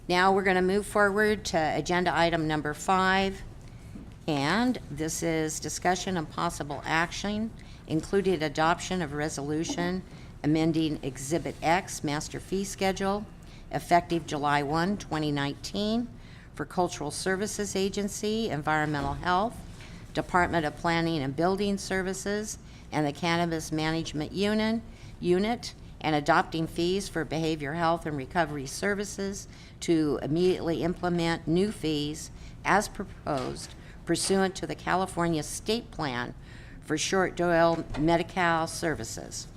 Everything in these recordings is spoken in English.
Now we're going to move forward to agenda item number 5, and this is discussion and possible action, including adoption of resolution amending Exhibit X Master Fee Schedule effective July 1, 2019 for Cultural Services Agency, Environmental Health, Department of Planning and Building Services, and the Cannabis Management Unit, and adopting fees for behavioral health and recovery services to immediately implement new fees as proposed pursuant to the California State Plan for short-dwell Medi-Cal services.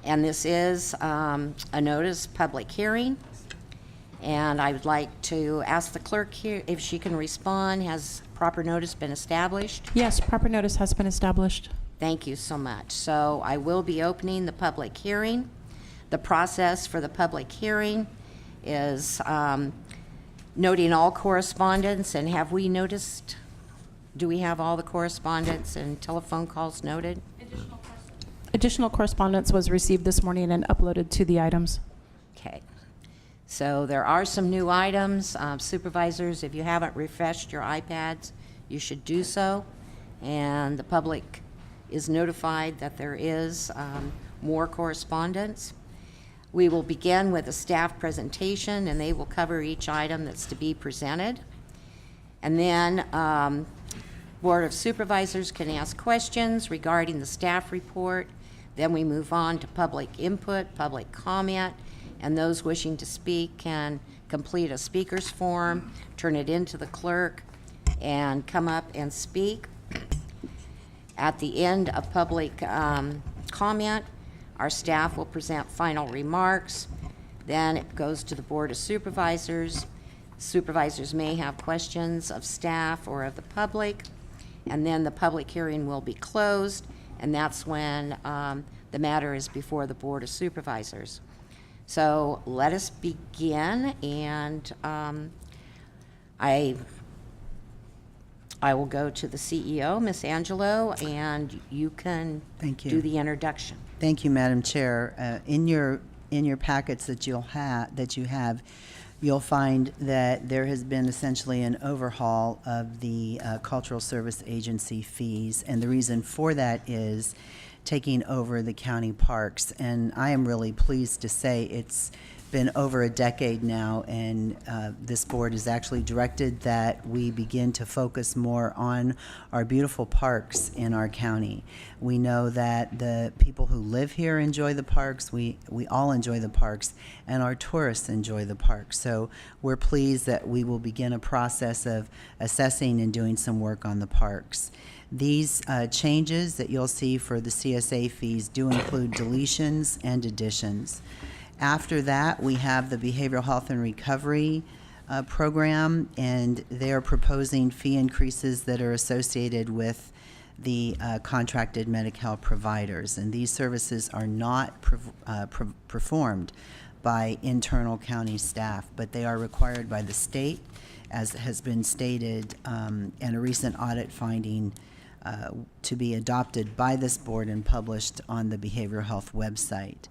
And this is a notice public hearing. And I would like to ask the clerk here if she can respond. Has proper notice been established? Yes, proper notice has been established. Thank you so much. So I will be opening the public hearing. The process for the public hearing is noting all correspondence. And have we noticed, do we have all the correspondence and telephone calls noted? Additional correspondence was received this morning and uploaded to the items. Okay. So there are some new items. Supervisors, if you haven't refreshed your iPads, you should do so. And the public is notified that there is more correspondence. We will begin with a staff presentation, and they will cover each item that's to be presented. And then Board of Supervisors can ask questions regarding the staff report. Then we move on to public input, public comment, and those wishing to speak can complete a speaker's form, turn it into the clerk, and come up and speak. At the end of public comment, our staff will present final remarks. Then it goes to the Board of Supervisors. Supervisors may have questions of staff or of the public, and then the public hearing will be closed, and that's when the matter is before the Board of Supervisors. So let us begin, and I will go to the CEO, Ms. Angelo, and you can Thank you. do the introduction. Thank you, Madam Chair. In your packets that you have, you'll find that there has been essentially an overhaul of the Cultural Service Agency fees, and the reason for that is taking over the county parks. And I am really pleased to say it's been over a decade now, and this board has actually directed that we begin to focus more on our beautiful parks in our county. We know that the people who live here enjoy the parks, we all enjoy the parks, and our tourists enjoy the parks. So we're pleased that we will begin a process of assessing and doing some work on the parks. These changes that you'll see for the CSA fees do include deletions and additions. After that, we have the Behavioral Health and Recovery program, and they are proposing fee increases that are associated with the contracted Medi-Cal providers. And these services are not performed by internal county staff, but they are required by the state, as has been stated in a recent audit finding to be adopted by this board and published on the Behavioral Health website.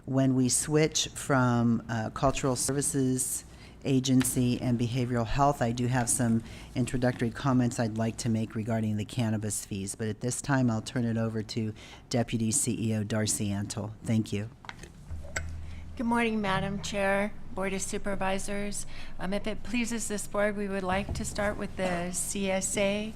When we switch from Cultural Services Agency and Behavioral Health, I do have some introductory comments I'd like to make regarding the cannabis fees, but at this time I'll turn it over to Deputy CEO Darcy Antle. Thank you. Good morning, Madam Chair, Board of Supervisors. If it pleases this board, we would like to start with the CSA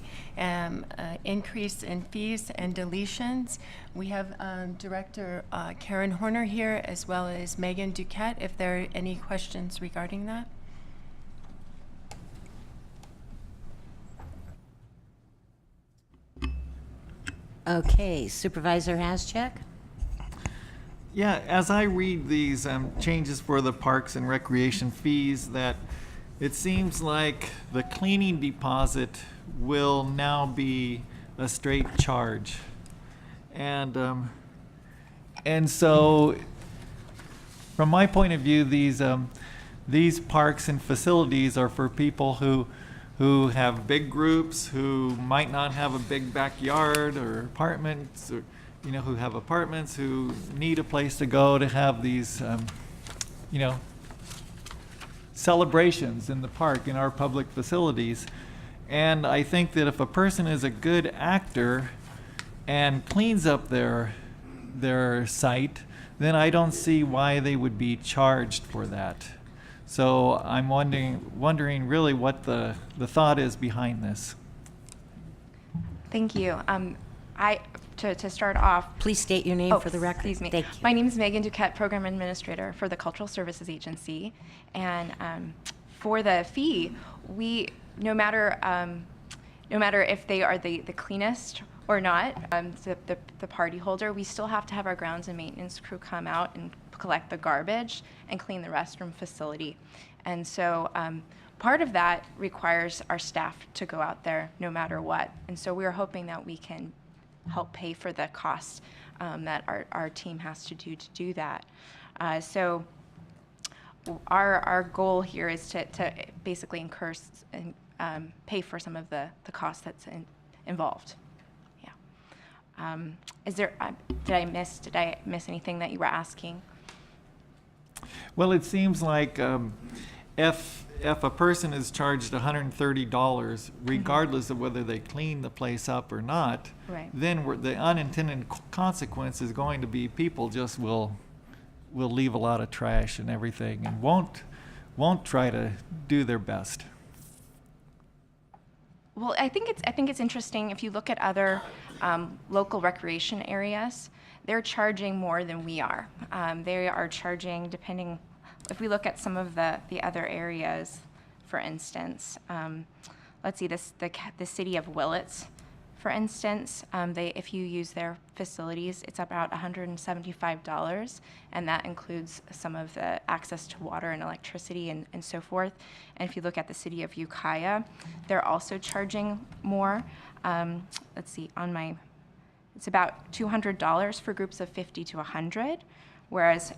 increase in fees and deletions. We have Director Karen Horner here, as well as Megan Duquette, if there are any questions regarding that. Okay, Supervisor Haschek? Yeah, as I read these changes for the parks and recreation fees, that it seems like the cleaning deposit will now be a straight charge. And so from my point of view, these parks and facilities are for people who have big groups, who might not have a big backyard or apartments, or who have apartments, who need a place to go to have these, celebrations in the park, in our public facilities. And I think that if a person is a good actor and cleans up their site, then I don't see why they would be charged for that. So I'm wondering really what the thought is behind this. Thank you. To start off. Please state your name for the record. Excuse me. Thank you. My name is Megan Duquette, Program Administrator for the Cultural Services Agency. And for the fee, no matter if they are the cleanest or not, the party holder, we still have to have our grounds and maintenance crew come out and collect the garbage and clean the restroom facility. And so part of that requires our staff to go out there no matter what. And so we are hoping that we can help pay for the costs that our team has to do that. So our goal here is to basically incur and pay for some of the costs that's involved. Yeah. Did I miss anything that you were asking? Well, it seems like if a person is charged $130, regardless of whether they clean the place up or not, Right. then the unintended consequence is going to be people just will leave a lot of trash and everything and won't try to do their best. Well, I think it's interesting if you look at other local recreation areas, they're charging more than we are. They are charging depending. If we look at some of the other areas, for instance, let's see the city of Willits, for instance, if you use their facilities, it's about $175, and that includes some of the access to water and electricity and so forth. And if you look at the city of Ukiah, they're also charging more. Let's see, it's about $200 for groups of 50 to 100, whereas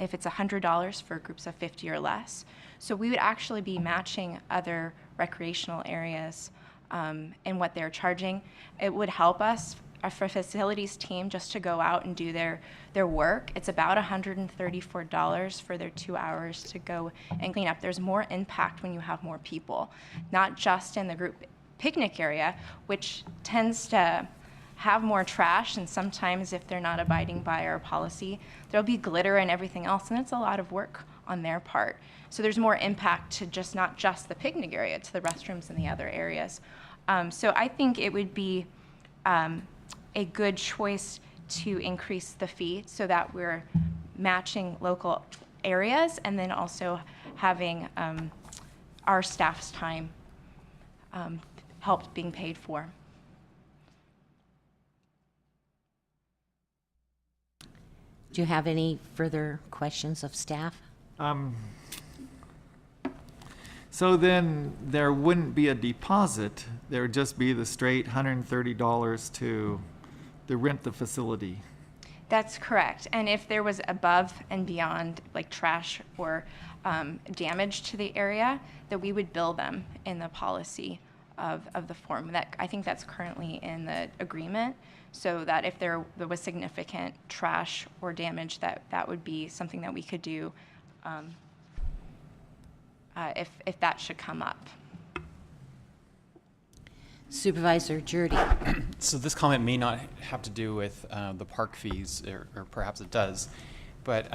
if it's $100 for groups of 50 or less. So we would actually be matching other recreational areas in what they're charging. It would help us, for facilities team, just to go out and do their work. It's about $134 for their 2 hours to go and clean up. There's more impact when you have more people, not just in the group picnic area, which tends to have more trash, and sometimes if they're not abiding by our policy, there'll be glitter and everything else, and it's a lot of work on their part. So there's more impact to not just the picnic area, to the restrooms and the other areas. So I think it would be a good choice to increase the fee so that we're matching local areas and then also having our staff's time helped being paid for. Do you have any further questions of staff? So then there wouldn't be a deposit, there would just be the straight $130 to rent the facility. That's correct. And if there was above and beyond, like trash or damage to the area, that we would bill them in the policy of the form. I think that's currently in the agreement, so that if there was significant trash or damage, that would be something that we could do if that should come up. Supervisor Jurdy. So this comment may not have to do with the park fees, or perhaps it does, but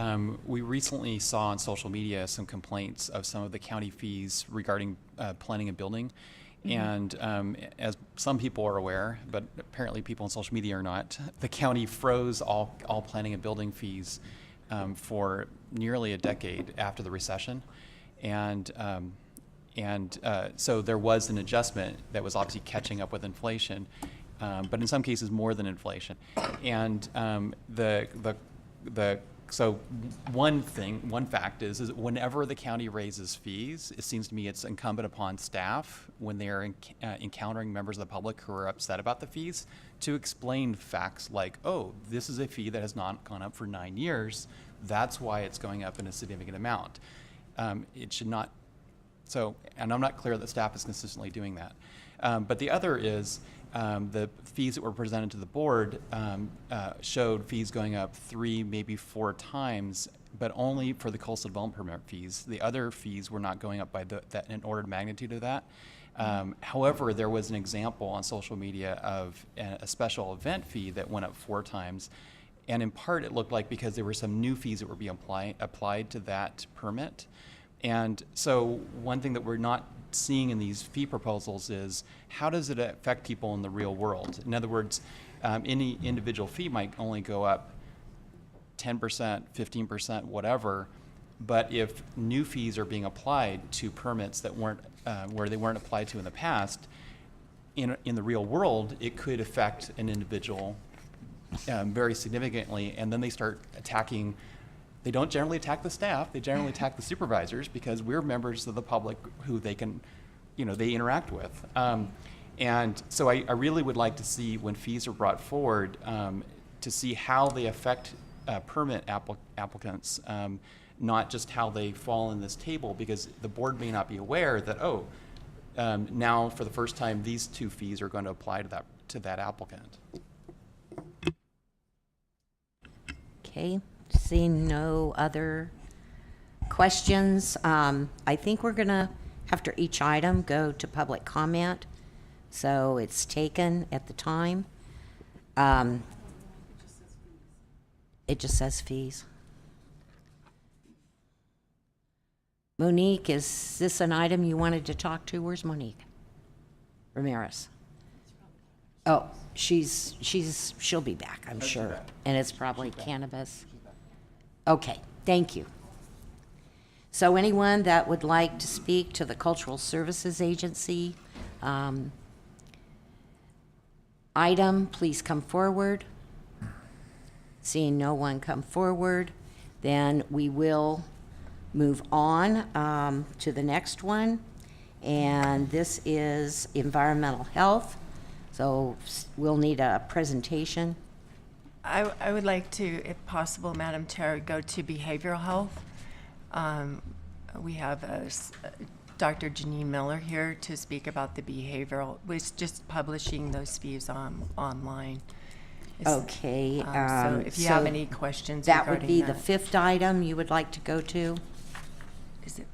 we recently saw on social media some complaints of some of the county fees regarding planning and building. And as some people are aware, but apparently people on social media are not, the county froze all planning and building fees for nearly a decade after the recession. And so there was an adjustment that was obviously catching up with inflation, but in some cases more than inflation. And so one fact is that whenever the county raises fees, it seems to me it's incumbent upon staff, when they are encountering members of the public who are upset about the fees, to explain facts like, oh, this is a fee that has not gone up for 9 years. That's why it's going up in a significant amount. It should not. So, and I'm not clear that staff is consistently doing that. But the other is the fees that were presented to the board showed fees going up 3, maybe 4 times but only for the coastal development permit fees. The other fees were not going up by that an order of magnitude of that. However, there was an example on social media of a special event fee that went up 4 times. And in part, it looked like because there were some new fees that were being applied to that permit. And so one thing that we're not seeing in these fee proposals is how does it affect people in the real world? In other words, any individual fee might only go up 10%, 15%, whatever. But if new fees are being applied to permits that weren't, where they weren't applied to in the past, in the real world, it could affect an individual very significantly, and then they start attacking. They don't generally attack the staff, they generally attack the supervisors because we're members of the public who they can, they interact with. And so I really would like to see when fees are brought forward to see how they affect permit applicants, not just how they fall in this table, because the board may not be aware that, now for the first time, these 2 fees are going to apply to that applicant. Okay, seeing no other questions, I think we're gonna, after each item, go to public comment. So it's taken at the time. It just says fees. Monique, is this an item you wanted to talk to? Where's Monique Ramirez? Oh, she'll be back, I'm sure. And it's probably cannabis. Okay, thank you. So anyone that would like to speak to the Cultural Services Agency item, please come forward. Seeing no one come forward, then we will move on to the next one. And this is environmental health. So we'll need a presentation. I would like to, if possible, Madam Chair, go to behavioral health. We have Dr. Janine Miller here to speak about the behavioral, was just publishing those fees online. Okay. So if you have any questions that regarding would be the that. 5th item you would like to go to? Is it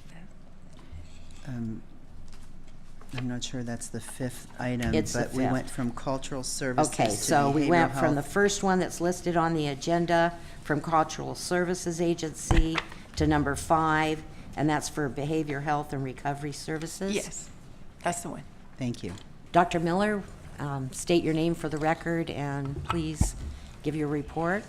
I'm not sure that's the 5th item, It's the but we 5th. went from cultural services to Okay, so we went behavioral from the health. first one that's listed on the agenda, from Cultural Services Agency, to number 5, and that's for behavior health and recovery services? Yes, that's the one. Thank you. Dr. Miller, state your name for the record and please give your report.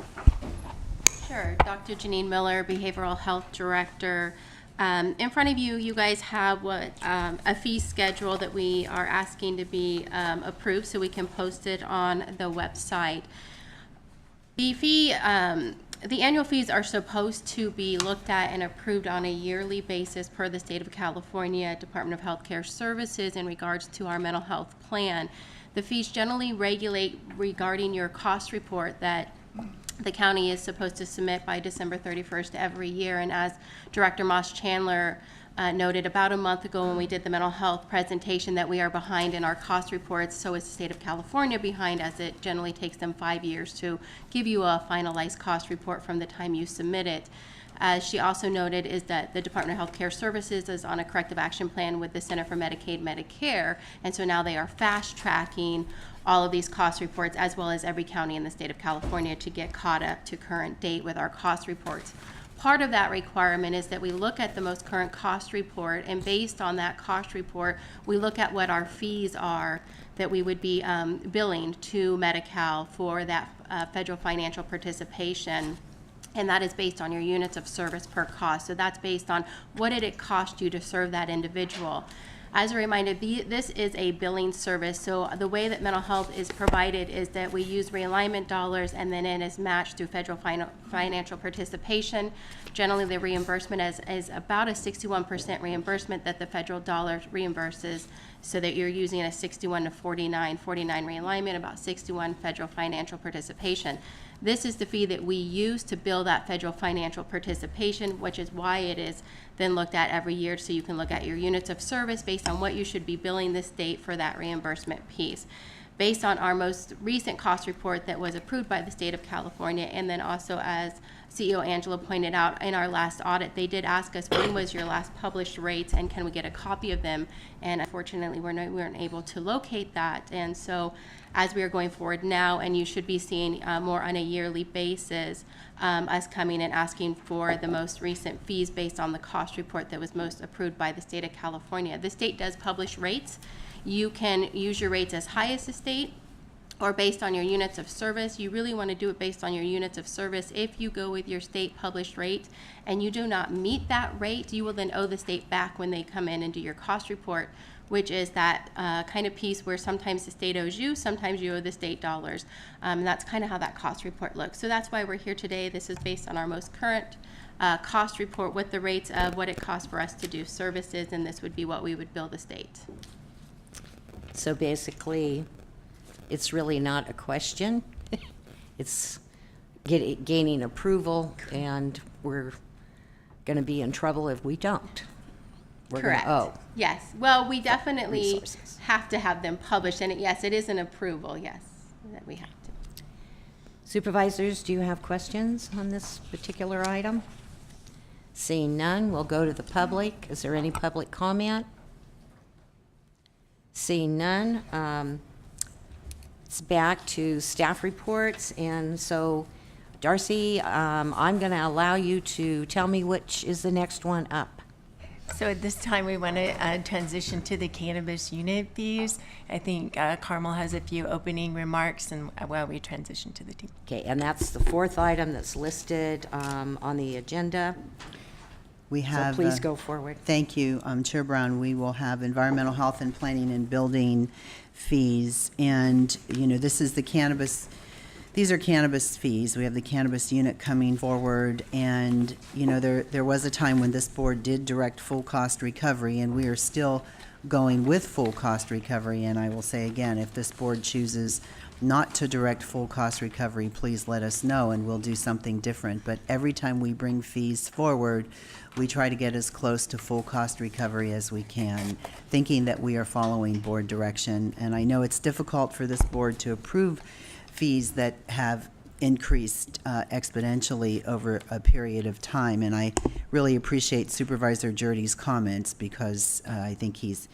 Sure. Dr. Janine Miller, Behavioral Health Director. In front of you, you guys have a fee schedule that we are asking to be approved so we can post it on the website. The annual fees are supposed to be looked at and approved on a yearly basis per the State of California Department of Healthcare Services in regards to our mental health plan. The fees generally regulate regarding your cost report that the county is supposed to submit by December 31st every year. And as Director Moss Chandler noted about a month ago when we did the mental health presentation, that we are behind in our cost reports. So is the state of California behind, as it generally takes them 5 years to give you a finalized cost report from the time you submit it. As she also noted, is that the Department of Healthcare Services is on a corrective action plan with the Center for Medicaid Medicare, and so now they are fast tracking all of these cost reports, as well as every county in the state of California, to get caught up to current date with our cost reports. Part of that requirement is that we look at the most current cost report, and based on that cost report, we look at what our fees are that we would be billing to Medi-Cal for that federal financial participation. And that is based on your units of service per cost. So that's based on what did it cost you to serve that individual. As a reminder, this is a billing service. So the way that mental health is provided is that we use realignment dollars, and then it is matched through federal financial participation. Generally, the reimbursement is about a 61% reimbursement that the federal dollar reimburses, so that you're using a 61 to 49 realignment, about 61 federal financial participation. This is the fee that we use to bill that federal financial participation, which is why it is then looked at every year, so you can look at your units of service based on what you should be billing the state for that reimbursement piece. Based on our most recent cost report that was approved by the state of California, and then also as CEO Angela pointed out in our last audit, they did ask us, when was your last published rates and can we get a copy of them? And unfortunately, we weren't able to locate that. And so as we are going forward now, and you should be seeing more on a yearly basis, us coming and asking for the most recent fees based on the cost report that was most approved by the state of California. The state does publish rates. You can use your rates as high as the state or based on your units of service. You really want to do it based on your units of service. If you go with your state published rate and you do not meet that rate, you will then owe the state back when they come in and do your cost report, which is that kind of piece where sometimes the state owes you, sometimes you owe the state dollars. And that's kind of how that cost report looks. So that's why we're here today. This is based on our most current cost report with the rates of what it costs for us to do services, and this would be what we would bill the state. So basically, it's really not a question. It's gaining approval, and we're going to be in trouble if we don't. We're going Correct. to owe. Yes. Well, we definitely Resources. have to have them published, and yes, it is an approval, yes, that we have to. Supervisors, do you have questions on this particular item? Seeing none, we'll go to the public. Is there any public comment? Seeing none, it's back to staff reports, and so Darcy, I'm going to allow you to tell me which is the next one up. So at this time, we want to transition to the cannabis unit fees. I think Carmel has a few opening remarks, and while we transition to the team. Okay, and that's the fourth item that's listed on the agenda. We So have. please go forward. Thank you, Chair Brown. We will have environmental health and planning and building fees. And, this is the cannabis, these are cannabis fees. We have the cannabis unit coming forward. And, there was a time when this board did direct full cost recovery, and we are still going with full cost recovery. And I will say again, if this board chooses not to direct full cost recovery, please let us know and we'll do something different. But every time we bring fees forward, we try to get as close to full cost recovery as we can, thinking that we are following board direction. And I know it's difficult for this board to approve fees that have increased exponentially over a period of time. And I really appreciate Supervisor Jurdy's comments, because I think he's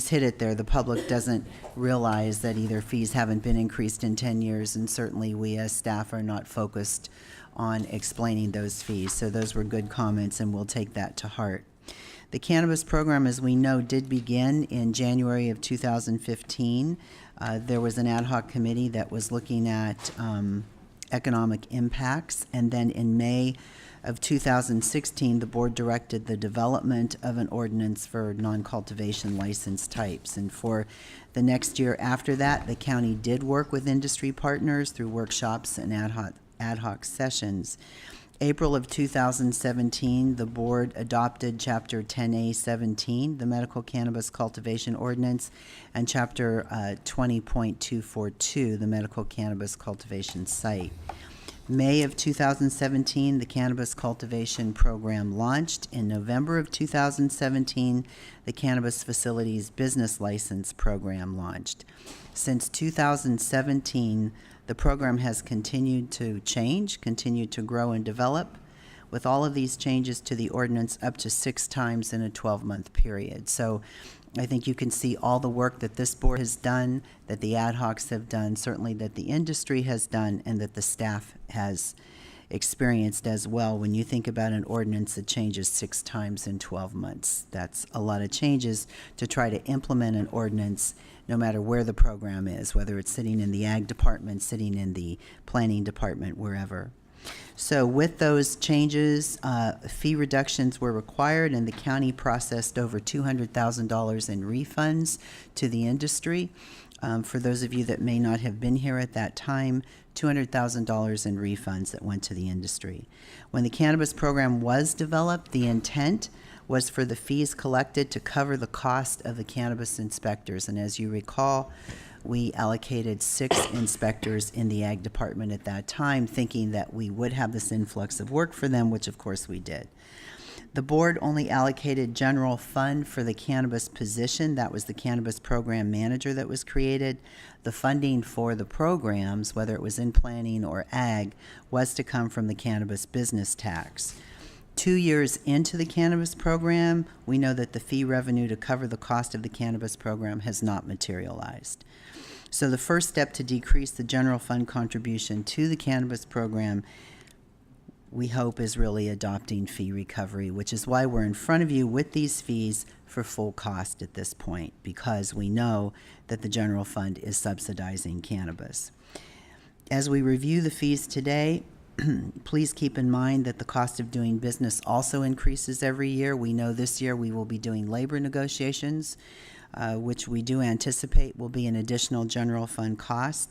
hit it there. The public doesn't realize that either fees haven't been increased in 10 years, and certainly we as staff are not focused on explaining those fees. So those were good comments, and we'll take that to heart. The cannabis program, as we know, did begin in January of 2015. There was an ad hoc committee that was looking at economic impacts, and then in May of 2016, the board directed the development of an ordinance for non-cultivation license types. And for the next year after that, the county did work with industry partners through workshops and ad hoc sessions. April of 2017, the board adopted Chapter 10A-17, the Medical Cannabis Cultivation Ordinance, and Chapter 20.242, the Medical Cannabis Cultivation Site. May of 2017, the Cannabis Cultivation Program launched. In November of 2017, the Cannabis Facilities Business License Program launched. Since 2017, the program has continued to change, continued to grow and develop, with all of these changes to the ordinance up to 6 times in a 12-month period. So I think you can see all the work that this board has done, that the ad hocs have done, certainly that the industry has done, and that the staff has experienced as well. When you think about an ordinance that changes 6 times in 12 months, that's a lot of changes to try to implement an ordinance no matter where the program is, whether it's sitting in the ag department, sitting in the planning department, wherever. So with those changes, fee reductions were required, and the county processed over $200,000 in refunds to the industry. For those of you that may not have been here at that time, $200,000 in refunds that went to the industry. When the cannabis program was developed, the intent was for the fees collected to cover the cost of the cannabis inspectors. And as you recall, we allocated 6 inspectors in the ag department at that time, thinking that we would have this influx of work for them, which of course we did. The board only allocated general fund for the cannabis position. That was the cannabis program manager that was created. The funding for the programs, whether it was in planning or ag, was to come from the cannabis business tax. 2 years into the cannabis program, we know that the fee revenue to cover the cost of the cannabis program has not materialized. So the first step to decrease the general fund contribution to the cannabis program, we hope, is really adopting fee recovery, which is why we're in front of you with these fees for full cost at this point, because we know that the general fund is subsidizing cannabis. As we review the fees today, please keep in mind that the cost of doing business also increases every year. We know this year we will be doing labor negotiations, which we do anticipate will be an additional general fund cost.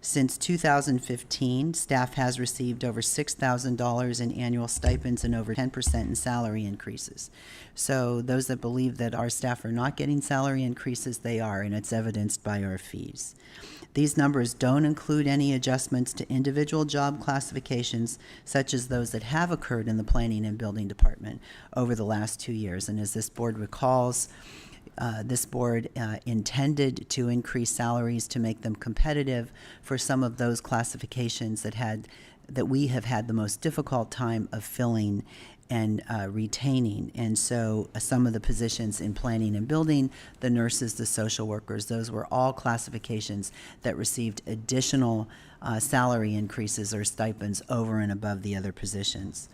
Since 2015, staff has received over $6,000 in annual stipends and over 10% in salary increases. So those that believe that our staff are not getting salary increases, they are, and it's evidenced by our fees. These numbers don't include any adjustments to individual job classifications, such as those that have occurred in the Planning and Building Department over the last 2 years. And as this board recalls, this board intended to increase salaries to make them competitive for some of those classifications that we have had the most difficult time of filling and retaining. And so some of the positions in planning and building, the nurses, the social workers, those were all classifications that received additional salary increases or stipends over and above the other positions.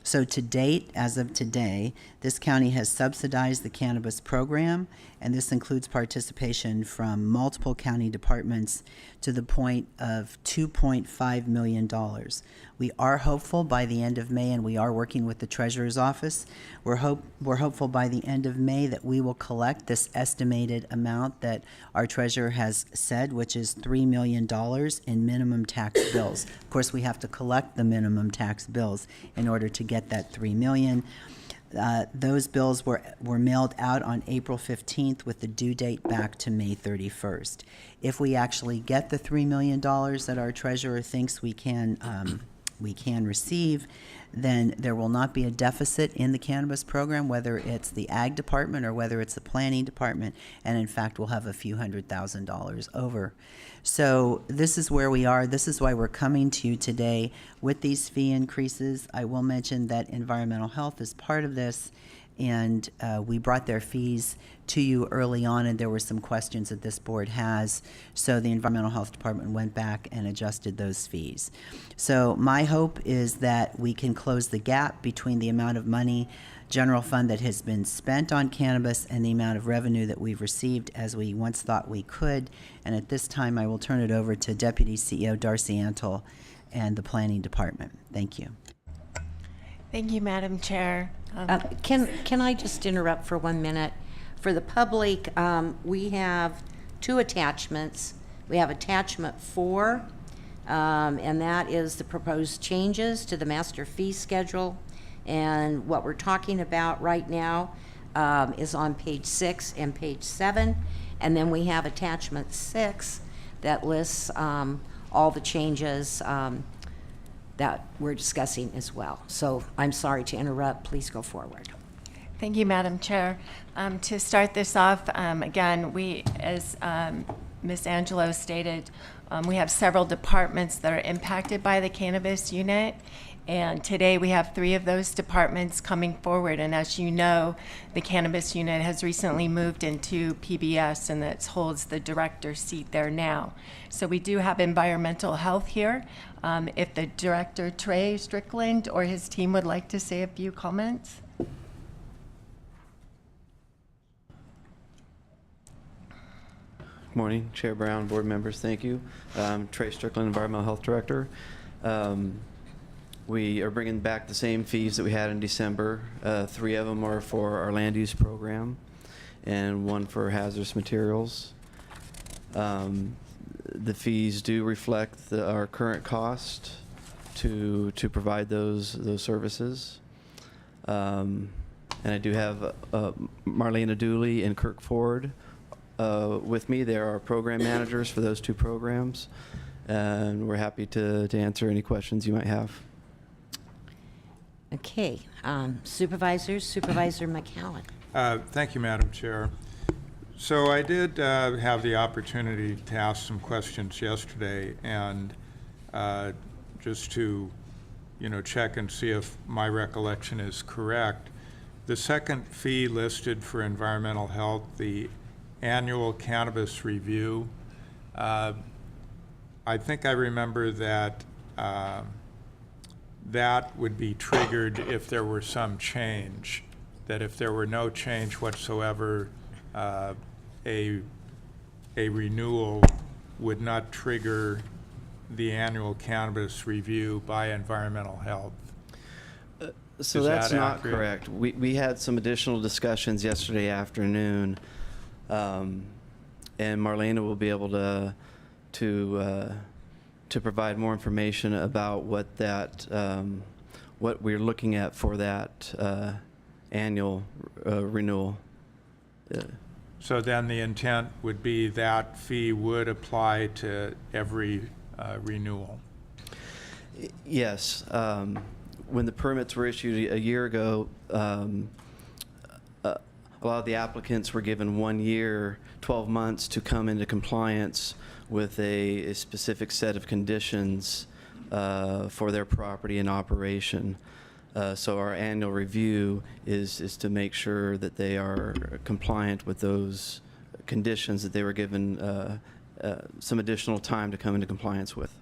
So to date, as of today, this county has subsidized the cannabis program, and this includes participation from multiple county departments to the point of $2.5 million. We are hopeful by the end of May, and we are working with the Treasurer's Office. We're hopeful by the end of May that we will collect this estimated amount that our treasurer has said, which is $3 million in minimum tax bills. Of course, we have to collect the minimum tax bills in order to get that $3 million. Those bills were mailed out on April 15th with the due date back to May 31st. If we actually get the $3 million that our treasurer thinks we can receive, then there will not be a deficit in the cannabis program, whether it's the ag department or whether it's the planning department, and in fact we'll have a few $100,000 over. So this is where we are. This is why we're coming to you today with these fee increases. I will mention that environmental health is part of this, and we brought their fees to you early on, and there were some questions that this board has, so the environmental health department went back and adjusted those fees. So my hope is that we can close the gap between the amount of money, general fund, that has been spent on cannabis and the amount of revenue that we've received, as we once thought we could. And at this time, I will turn it over to Deputy CEO Darcy Antle and the Planning Department. Thank you. Thank you, Madam Chair. Can I just interrupt for 1 minute? For the public, we have 2 attachments. We have attachment 4, and that is the proposed changes to the master fee schedule. And what we're talking about right now is on page 6 and page 7. And then we have attachment 6 that lists all the changes that we're discussing as well. So I'm sorry to interrupt. Please go forward. Thank you, Madam Chair. To start this off, again, we, as Ms. Angelo stated, we have several departments that are impacted by the cannabis unit. And today we have 3 of those departments coming forward. And as you know, the cannabis unit has recently moved into PBS, and that holds the director seat there now. So we do have environmental health here. If the director, Trey Strickland, or his team would like to say a few comments. Morning, Chair Brown, board members, thank you. Trey Strickland, Environmental Health Director. We are bringing back the same fees that we had in December. 3 of them are for our land use program and 1 for hazardous materials. The fees do reflect our current cost to provide those services. And I do have Marlena Dooley and Kirk Ford with me. They are our program managers for those 2 programs, and we're happy to answer any questions you might have. Okay, supervisors, Supervisor McCowan. Thank you, Madam Chair. So I did have the opportunity to ask some questions yesterday, and just to, check and see if my recollection is correct. The second fee listed for environmental health, the annual cannabis review, I think I remember that that would be triggered if there were some change, that if there were no change whatsoever, a renewal would not trigger the annual cannabis review by environmental health. So Is that's that not accurate? correct. We had some additional discussions yesterday afternoon, and Marlena will be able to provide more information about what that what we're looking at for that annual renewal. So then the intent would be that fee would apply to every renewal. Yes. When the permits were issued a year ago, a lot of the applicants were given 1 year, 12 months to come into compliance with a specific set of conditions for their property and operation. So our annual review is to make sure that they are compliant with those conditions that they were given some additional time to come into compliance with.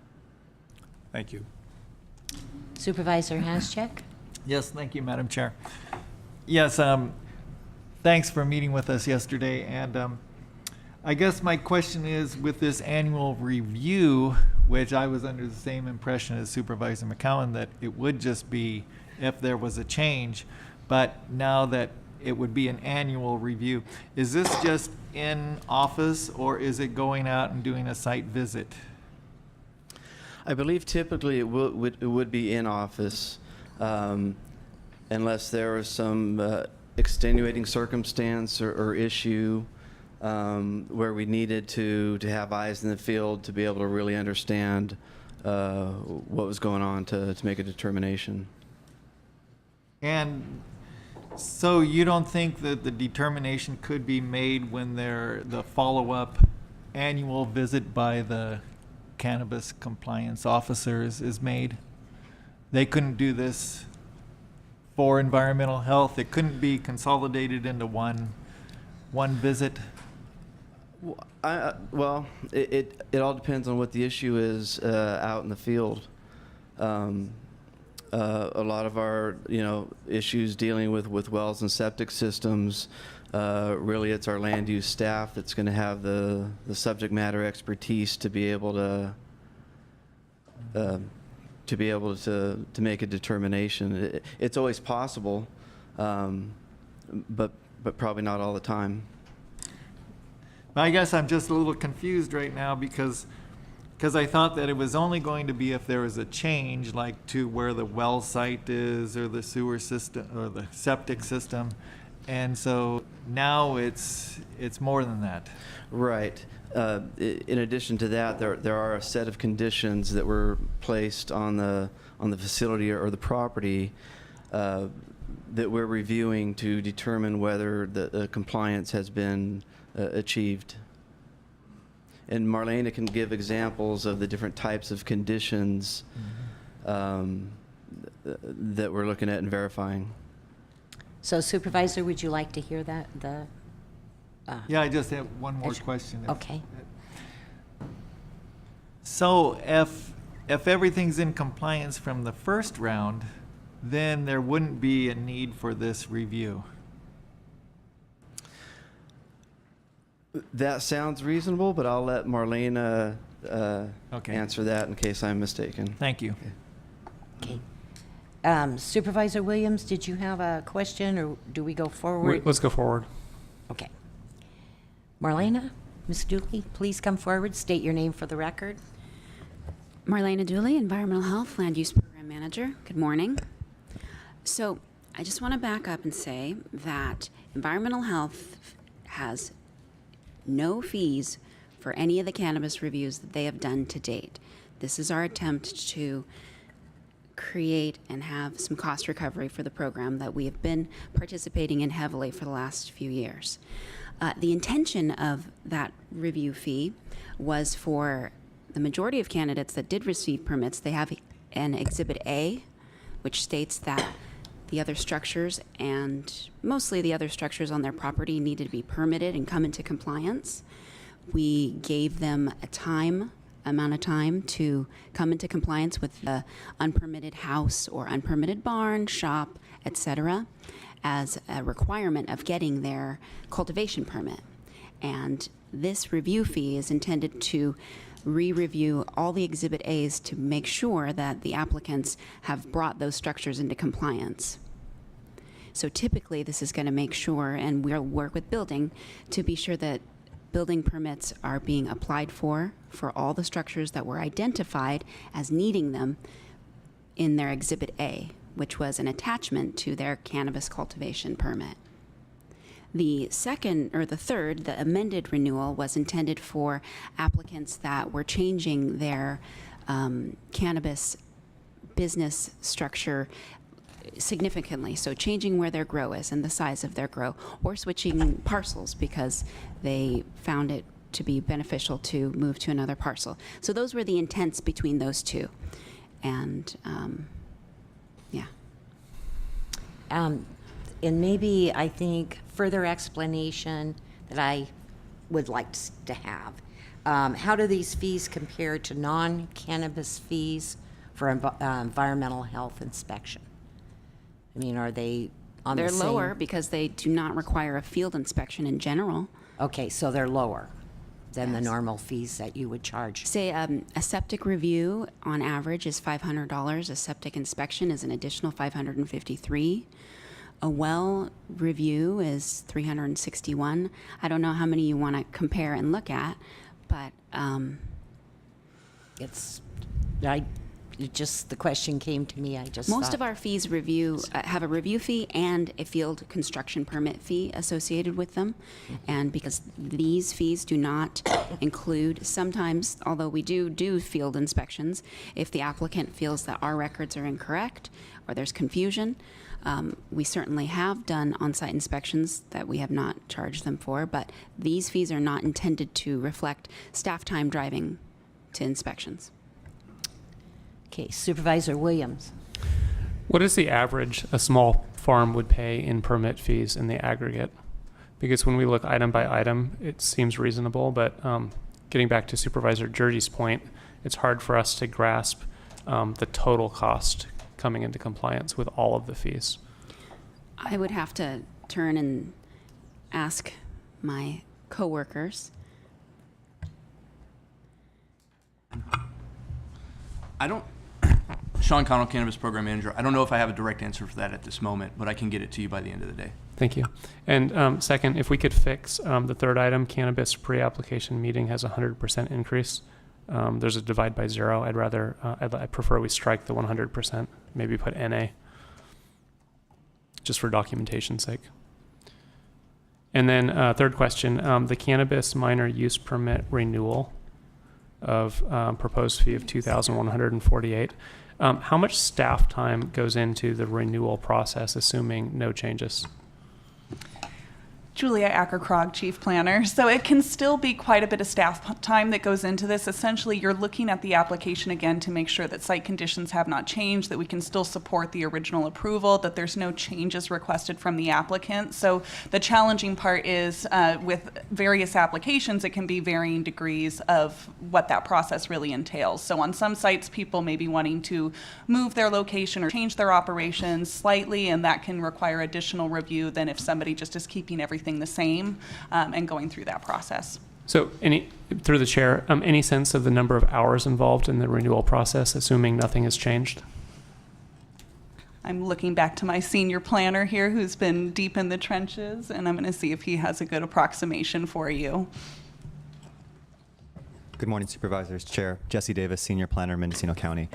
Thank you. Supervisor Haschek? Yes, thank you, Madam Chair. Yes, thanks for meeting with us yesterday. And I guess my question is, with this annual review, which I was under the same impression as Supervisor McCowan, that it would just be if there was a change, but now that it would be an annual review, is this just in office, or is it going out and doing a site visit? I believe typically it would be in office, unless there was some extenuating circumstance or issue where we needed to have eyes in the field to be able to really understand what was going on to make a determination. And so you don't think that the determination could be made when the follow-up annual visit by the cannabis compliance officers is made? They couldn't do this for environmental health? It couldn't be consolidated into one visit? Well, it all depends on what the issue is out in the field. A lot of our issues dealing with wells and septic systems, really it's our land use staff that's going to have the subject matter expertise to be able to make a determination. It's always possible, but probably not all the time. I guess I'm just a little confused right now because I thought that it was only going to be if there was a change, like to where the well site is or the sewer system or the septic system. And so now it's more than that. Right. In addition to that, there are a set of conditions that were placed on the facility or the property that we're reviewing to determine whether the compliance has been achieved. And Marlena can give examples of the different types of conditions that we're looking at and verifying. So Supervisor, would you like to hear that? Yeah, I just have one more question. Okay. So if everything's in compliance from the first round, then there wouldn't be a need for this review. That sounds reasonable, but I'll let Marlena Okay. answer that in case I'm mistaken. Thank you. Okay. Supervisor Williams, did you have a question, or do we go forward? Let's go forward. Okay. Marlena, Ms. Dooley, please come forward. State your name for the record. Marlena Dooley, Environmental Health Land Use Program Manager. Good morning. So I just want to back up and say that Environmental Health has no fees for any of the cannabis reviews that they have done to date. This is our attempt to create and have some cost recovery for the program that we have been participating in heavily for the last few years. The intention of that review fee was for the majority of candidates that did receive permits. They have an Exhibit A, which states that the other structures, and mostly the other structures on their property, needed to be permitted and come into compliance. We gave them amount of time to come into compliance with the unpermitted house or unpermitted barn, shop, etc., as a requirement of getting their cultivation permit. And this review fee is intended to re-review all the Exhibit A's to make sure that the applicants have brought those structures into compliance. So typically, this is going to make sure, and we'll work with building to be sure that building permits are being applied for all the structures that were identified as needing them in their Exhibit A, which was an attachment to their cannabis cultivation permit. The third, the amended renewal, was intended for applicants that were changing their cannabis business structure significantly, so changing where their grow is and the size of their grow, or switching parcels because they found it to be beneficial to move to another parcel. So those were the intents between those two. And yeah. And maybe, I think, further explanation that I would like to have. How do these fees compare to non-cannabis fees for environmental health inspection? I mean, are they on the They're same? lower because they do not require a field inspection in general. Okay, so they're lower than the normal fees that you would charge. Say a septic review on average is $500. A septic inspection is an additional $553. A well review is $361. I don't know how many you want to compare and look at, but The question came to me, I just most thought- of our fees have a review fee and a field construction permit fee associated with them. And because these fees do not include, sometimes, although we do field inspections, if the applicant feels that our records are incorrect or there's confusion, we certainly have done on-site inspections that we have not charged them for, but these fees are not intended to reflect staff time driving to inspections. Okay, Supervisor Williams. What is the average a small farm would pay in permit fees in the aggregate? Because when we look item by item, it seems reasonable, but getting back to Supervisor Jurdy's point, it's hard for us to grasp the total cost coming into compliance with all of the fees. I would have to turn and ask my coworkers. Sean Connell, Cannabis Program Manager. I don't know if I have a direct answer for that at this moment, but I can get it to you by the end of the day. Thank you. And second, if we could fix the third item, cannabis pre-application meeting has a 100% increase. There's a divide by zero. I prefer we strike the 100%, maybe put NA, just for documentation's sake. And then third question, the cannabis minor use permit renewal of proposed fee of $2,148. How much staff time goes into the renewal process, assuming no changes? Julia Acker-Krog, Chief Planner. So it can still be quite a bit of staff time that goes into this. Essentially, you're looking at the application again to make sure that site conditions have not changed, that we can still support the original approval, that there's no changes requested from the applicant. So the challenging part is with various applications, it can be varying degrees of what that process really entails. So on some sites, people may be wanting to move their location or change their operations slightly, and that can require additional review than if somebody just is keeping everything the same and going through that process. So through the chair, any sense of the number of hours involved in the renewal process, assuming nothing has changed? I'm looking back to my senior planner here who's been deep in the trenches, and I'm going to see if he has a good approximation for you. Good morning, Supervisors. Chair Jesse Davis, Senior Planner, Mendocino County.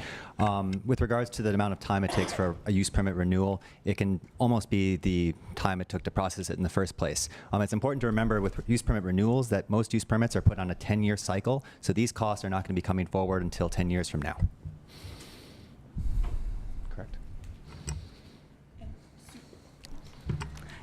With regards to the amount of time it takes for a use permit renewal, it can almost be the time it took to process it in the first place. It's important to remember with use permit renewals that most use permits are put on a 10-year cycle, so these costs are not going to be coming forward until 10 years from now.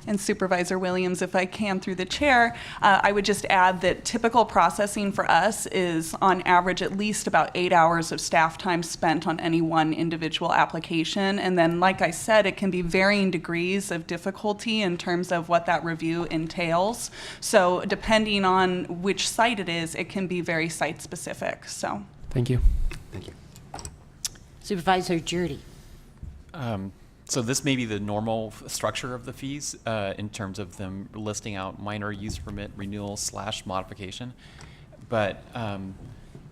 And Supervisor Williams, if I can, through the chair, I would just add that typical processing for us is on average at least about 8 hours of staff time spent on any one individual application. And then, like I said, it can be varying degrees of difficulty in terms of what that review entails. So depending on which site it is, it can be very site specific. So. Thank you. Thank you. Supervisor Jordy. So this may be the normal structure of the fees in terms of them listing out minor use permit renewal / modification. But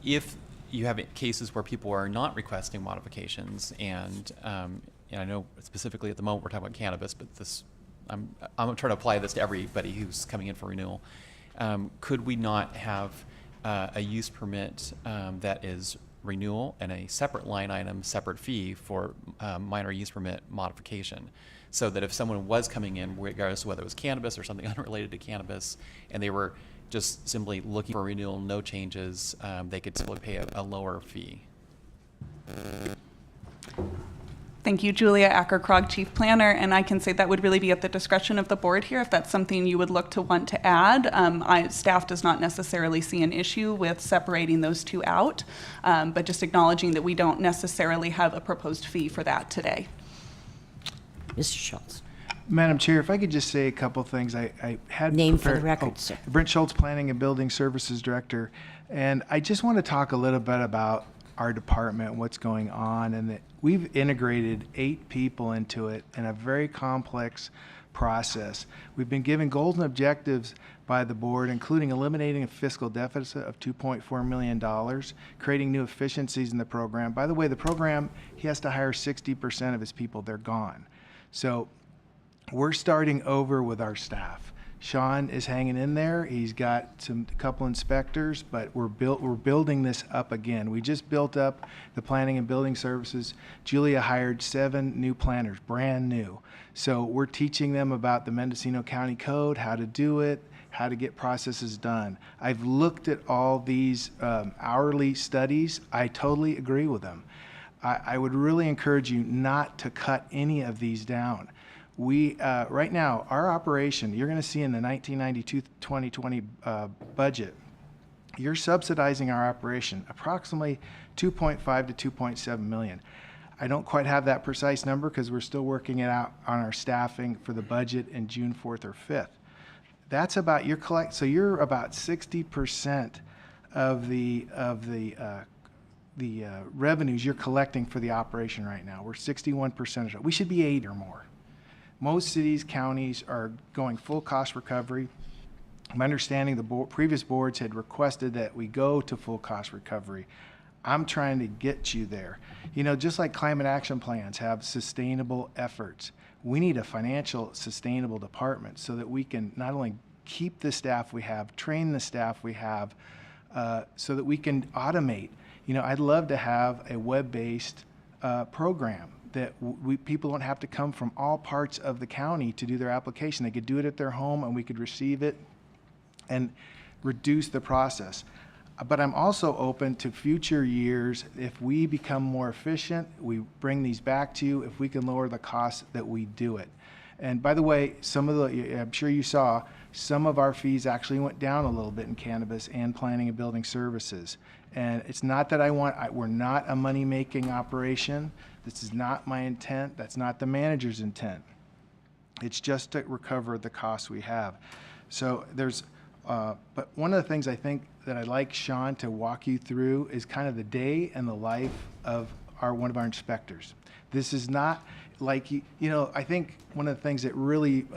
if you have cases where people are not requesting modifications, and I know specifically at the moment we're talking about cannabis, but I'm trying to apply this to everybody who's coming in for renewal. Could we not have a use permit that is renewal and a separate line item, separate fee for minor use permit modification, so that if someone was coming in, regardless of whether it was cannabis or something unrelated to cannabis, and they were just simply looking for renewal, no changes, they could simply pay a lower fee? Thank you, Julia Acker-Krog, Chief Planner, and I can say that would really be at the discretion of the board here if that's something you would look to want to add. Staff does not necessarily see an issue with separating those two out, but just acknowledging that we don't necessarily have a proposed fee for that today. Mr. Schultz. Madam Chair, if I could just say a couple things. I had Name for the prepared- record, sir. Brent Schultz, Planning and Building Services Director, and I just want to talk a little bit about our department, what's going on, and that we've integrated 8 people into it in a very complex process. We've been given goals and objectives by the board, including eliminating a fiscal deficit of $2.4 million, creating new efficiencies in the program. By the way, the program, he has to hire 60% of his people. They're gone. So we're starting over with our staff. Sean is hanging in there. He's got a couple inspectors, but we're building this up again. We just built up the planning and building services. Julia hired 7 new planners, brand new. So we're teaching them about the Mendocino County Code, how to do it, how to get processes done. I've looked at all these hourly studies. I totally agree with them. I would really encourage you not to cut any of these down. We, right now, our operation, you're going to see in the 1992-2020 budget, you're subsidizing our operation approximately $2.5 to $2.7 million. I don't quite have that precise number because we're still working it out on our staffing for the budget in June 4th or 5th. That's about your so you're about 60% of the revenues you're collecting for the operation right now. We're 61% of it. We should be 8 or more. Most cities, counties are going full cost recovery. I'm understanding the previous boards had requested that we go to full cost recovery. I'm trying to get you there. You know, just like climate action plans have sustainable efforts, we need a financial sustainable department so that we can not only keep the staff we have, train the staff we have, so that we can automate. You know, I'd love to have a web-based program that people don't have to come from all parts of the county to do their application. They could do it at their home and we could receive it and reduce the process. But I'm also open to future years. If we become more efficient, we bring these back to you. If we can lower the cost, that we do it. And by the way, I'm sure you saw, some of our fees actually went down a little bit in cannabis and planning and building services. And it's not that we're not a money-making operation. This is not my intent. That's not the manager's intent. It's just to recover the costs we have. So but one of the things I think that I'd like Sean to walk you through is kind of the day and the life of one of our inspectors. This is not like, I think one of the things that really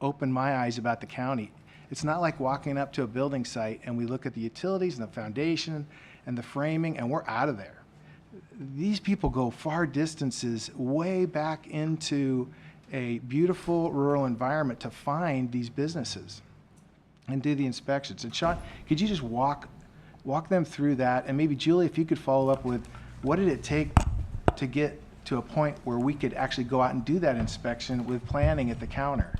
opened my eyes about the county, it's not like walking up to a building site and we look at the utilities and the foundation and the framing and we're out of there. These people go far distances way back into a beautiful rural environment to find these businesses and do the inspections. And Sean, could you just walk them through that? And maybe Julie, if you could follow up with what did it take to get to a point where we could actually go out and do that inspection with planning at the counter?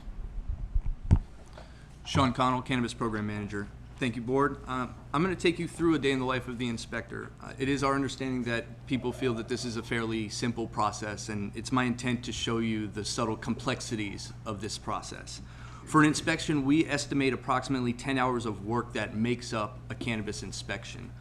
Sean Connell, Cannabis Program Manager. Thank you, Board. I'm going to take you through a day in the life of the inspector. It is our understanding that people feel that this is a fairly simple process, and it's my intent to show you the subtle complexities of this process. For an inspection, we estimate approximately 10 hours of work that makes up a cannabis inspection.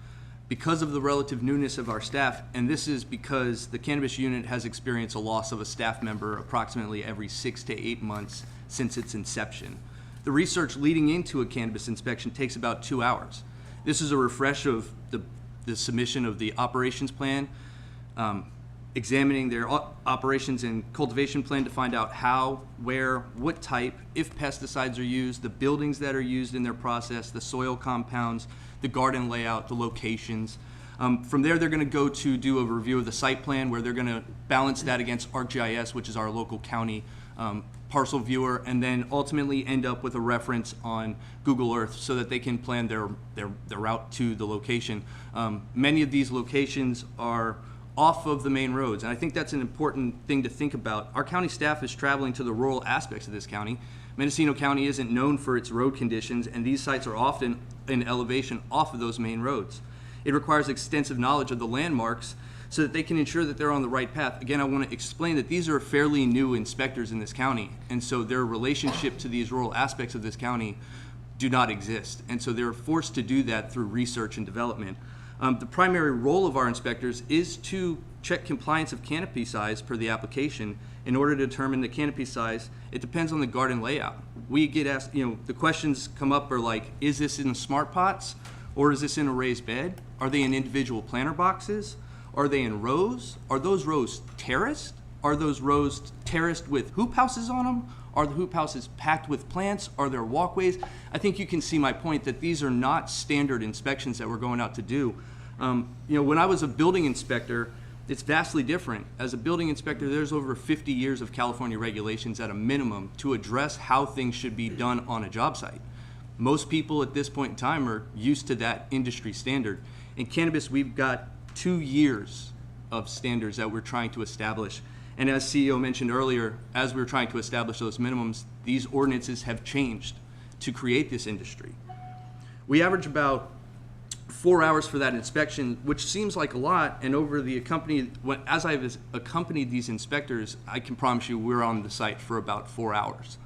Because of the relative newness of our staff, and this is because the cannabis unit has experienced a loss of a staff member approximately every 6 to 8 months since its inception. The research leading into a cannabis inspection takes about 2 hours. This is a refresh of the submission of the operations plan, examining their operations and cultivation plan to find out how, where, what type, if pesticides are used, the buildings that are used in their process, the soil compounds, the garden layout, the locations. From there, they're going to go to do a review of the site plan where they're going to balance that against ArcGIS, which is our local county parcel viewer, and then ultimately end up with a reference on Google Earth so that they can plan their route to the location. Many of these locations are off of the main roads, and I think that's an important thing to think about. Our county staff is traveling to the rural aspects of this county. Mendocino County isn't known for its road conditions, and these sites are often in elevation off of those main roads. It requires extensive knowledge of the landmarks so that they can ensure that they're on the right path. Again, I want to explain that these are fairly new inspectors in this county, and so their relationship to these rural aspects of this county do not exist, and so they're forced to do that through research and development. The primary role of our inspectors is to check compliance of canopy size per the application. In order to determine the canopy size, it depends on the garden layout. We get asked, the questions come up are like, is this in smart pots or is this in a raised bed? Are they in individual planter boxes? Are they in rows? Are those rows terraced? Are those rows terraced with hoop houses on them? Are the hoop houses packed with plants? Are there walkways? I think you can see my point that these are not standard inspections that we're going out to do. When I was a building inspector, it's vastly different. As a building inspector, there's over 50 years of California regulations at a minimum to address how things should be done on a job site. Most people at this point in time are used to that industry standard. In cannabis, we've got 2 years of standards that we're trying to establish. And as CEO mentioned earlier, as we're trying to establish those minimums, these ordinances have changed to create this industry. We average about 4 hours for that inspection, which seems like a lot, and as I've accompanied these inspectors, I can promise you we're on the site for about 4 hours.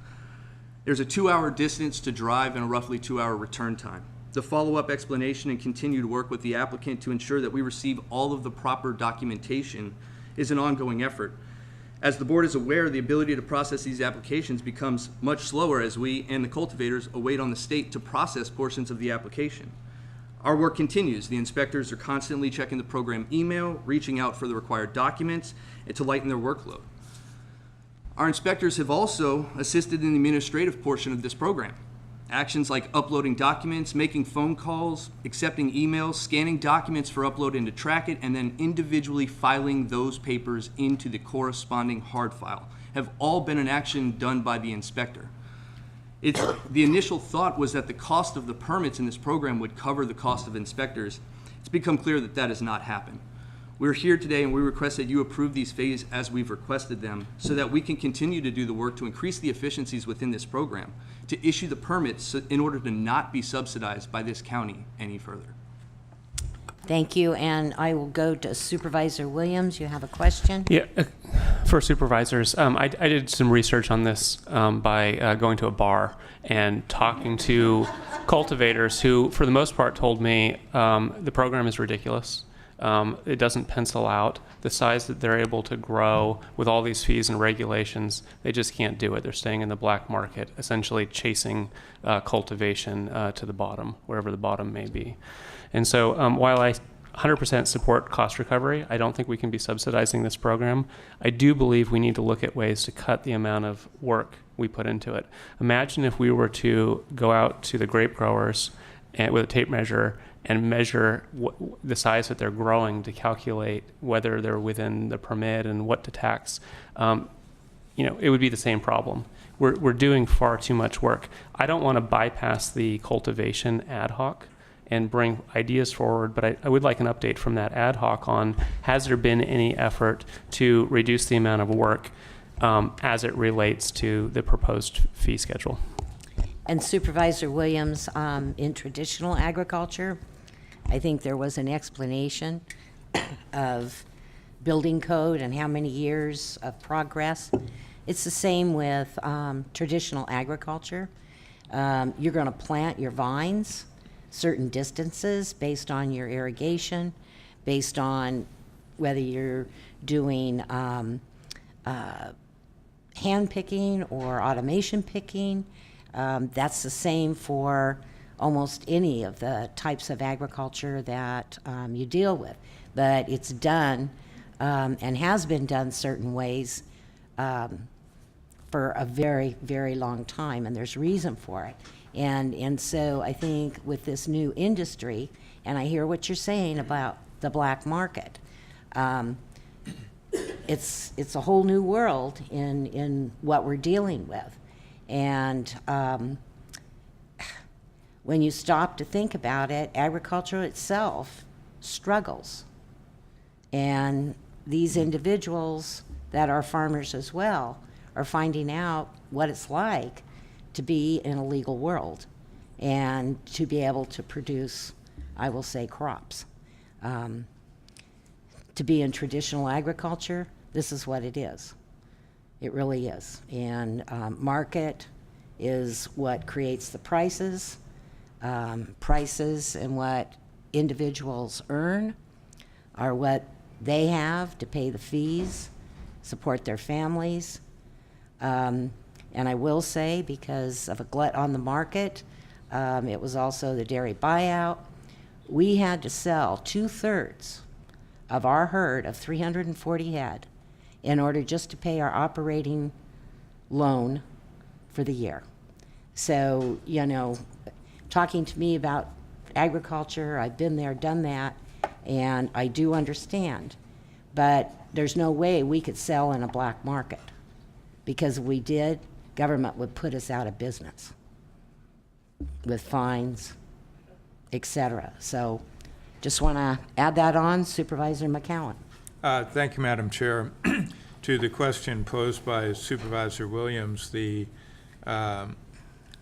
There's a 2-hour distance to drive and a roughly 2-hour return time. The follow-up explanation and continued work with the applicant to ensure that we receive all of the proper documentation is an ongoing effort. As the board is aware, the ability to process these applications becomes much slower as we and the cultivators await on the state to process portions of the application. Our work continues. The inspectors are constantly checking the program email, reaching out for the required documents, and to lighten their workload. Our inspectors have also assisted in the administrative portion of this program. Actions like uploading documents, making phone calls, accepting emails, scanning documents for upload into Trackit, and then individually filing those papers into the corresponding hard file have all been an action done by the inspector. The initial thought was that the cost of the permits in this program would cover the cost of inspectors. It's become clear that that has not happened. We're here today and we request that you approve these fees as we've requested them so that we can continue to do the work to increase the efficiencies within this program, to issue the permits in order to not be subsidized by this county any further. Thank you, and I will go to Supervisor Williams. You have a question? Yeah, for supervisors, I did some research on this by going to a bar and talking to cultivators who, for the most part, told me the program is ridiculous. It doesn't pencil out. The size that they're able to grow with all these fees and regulations, they just can't do it. They're staying in the black market, essentially chasing cultivation to the bottom, wherever the bottom may be. And so while I 100% support cost recovery, I don't think we can be subsidizing this program. I do believe we need to look at ways to cut the amount of work we put into it. Imagine if we were to go out to the grape growers and with a tape measure and measure the size that they're growing to calculate whether they're within the permit and what to tax. It would be the same problem. We're doing far too much work. I don't want to bypass the cultivation ad hoc and bring ideas forward, but I would like an update from that ad hoc on, has there been any effort to reduce the amount of work as it relates to the proposed fee schedule? And Supervisor Williams, in traditional agriculture, I think there was an explanation of building code and how many years of progress. It's the same with traditional agriculture. You're going to plant your vines certain distances based on your irrigation, based on whether you're doing hand picking or automation picking. That's the same for almost any of the types of agriculture that you deal with. But it's done and has been done certain ways for a very, very long time, and there's reason for it. And so I think with this new industry, and I hear what you're saying about the black market, it's a whole new world in what we're dealing with. And when you stop to think about it, agriculture itself struggles. And these individuals that are farmers as well are finding out what it's like to be in a legal world and to be able to produce, I will say, crops. To be in traditional agriculture, this is what it is. It really is. And market is what creates the prices. Prices and what individuals earn are what they have to pay the fees, support their families. And I will say, because of a glut on the market, it was also the dairy buyout, we had to sell 2/3 of our herd of 340 head in order just to pay our operating loan for the year. So, you know, talking to me about agriculture, I've been there, done that, and I do understand. But there's no way we could sell in a black market, because if we did, government would put us out of business with fines, etc. So just want to add that on. Supervisor McCowan. Thank you, Madam Chair. To the question posed by Supervisor Williams, the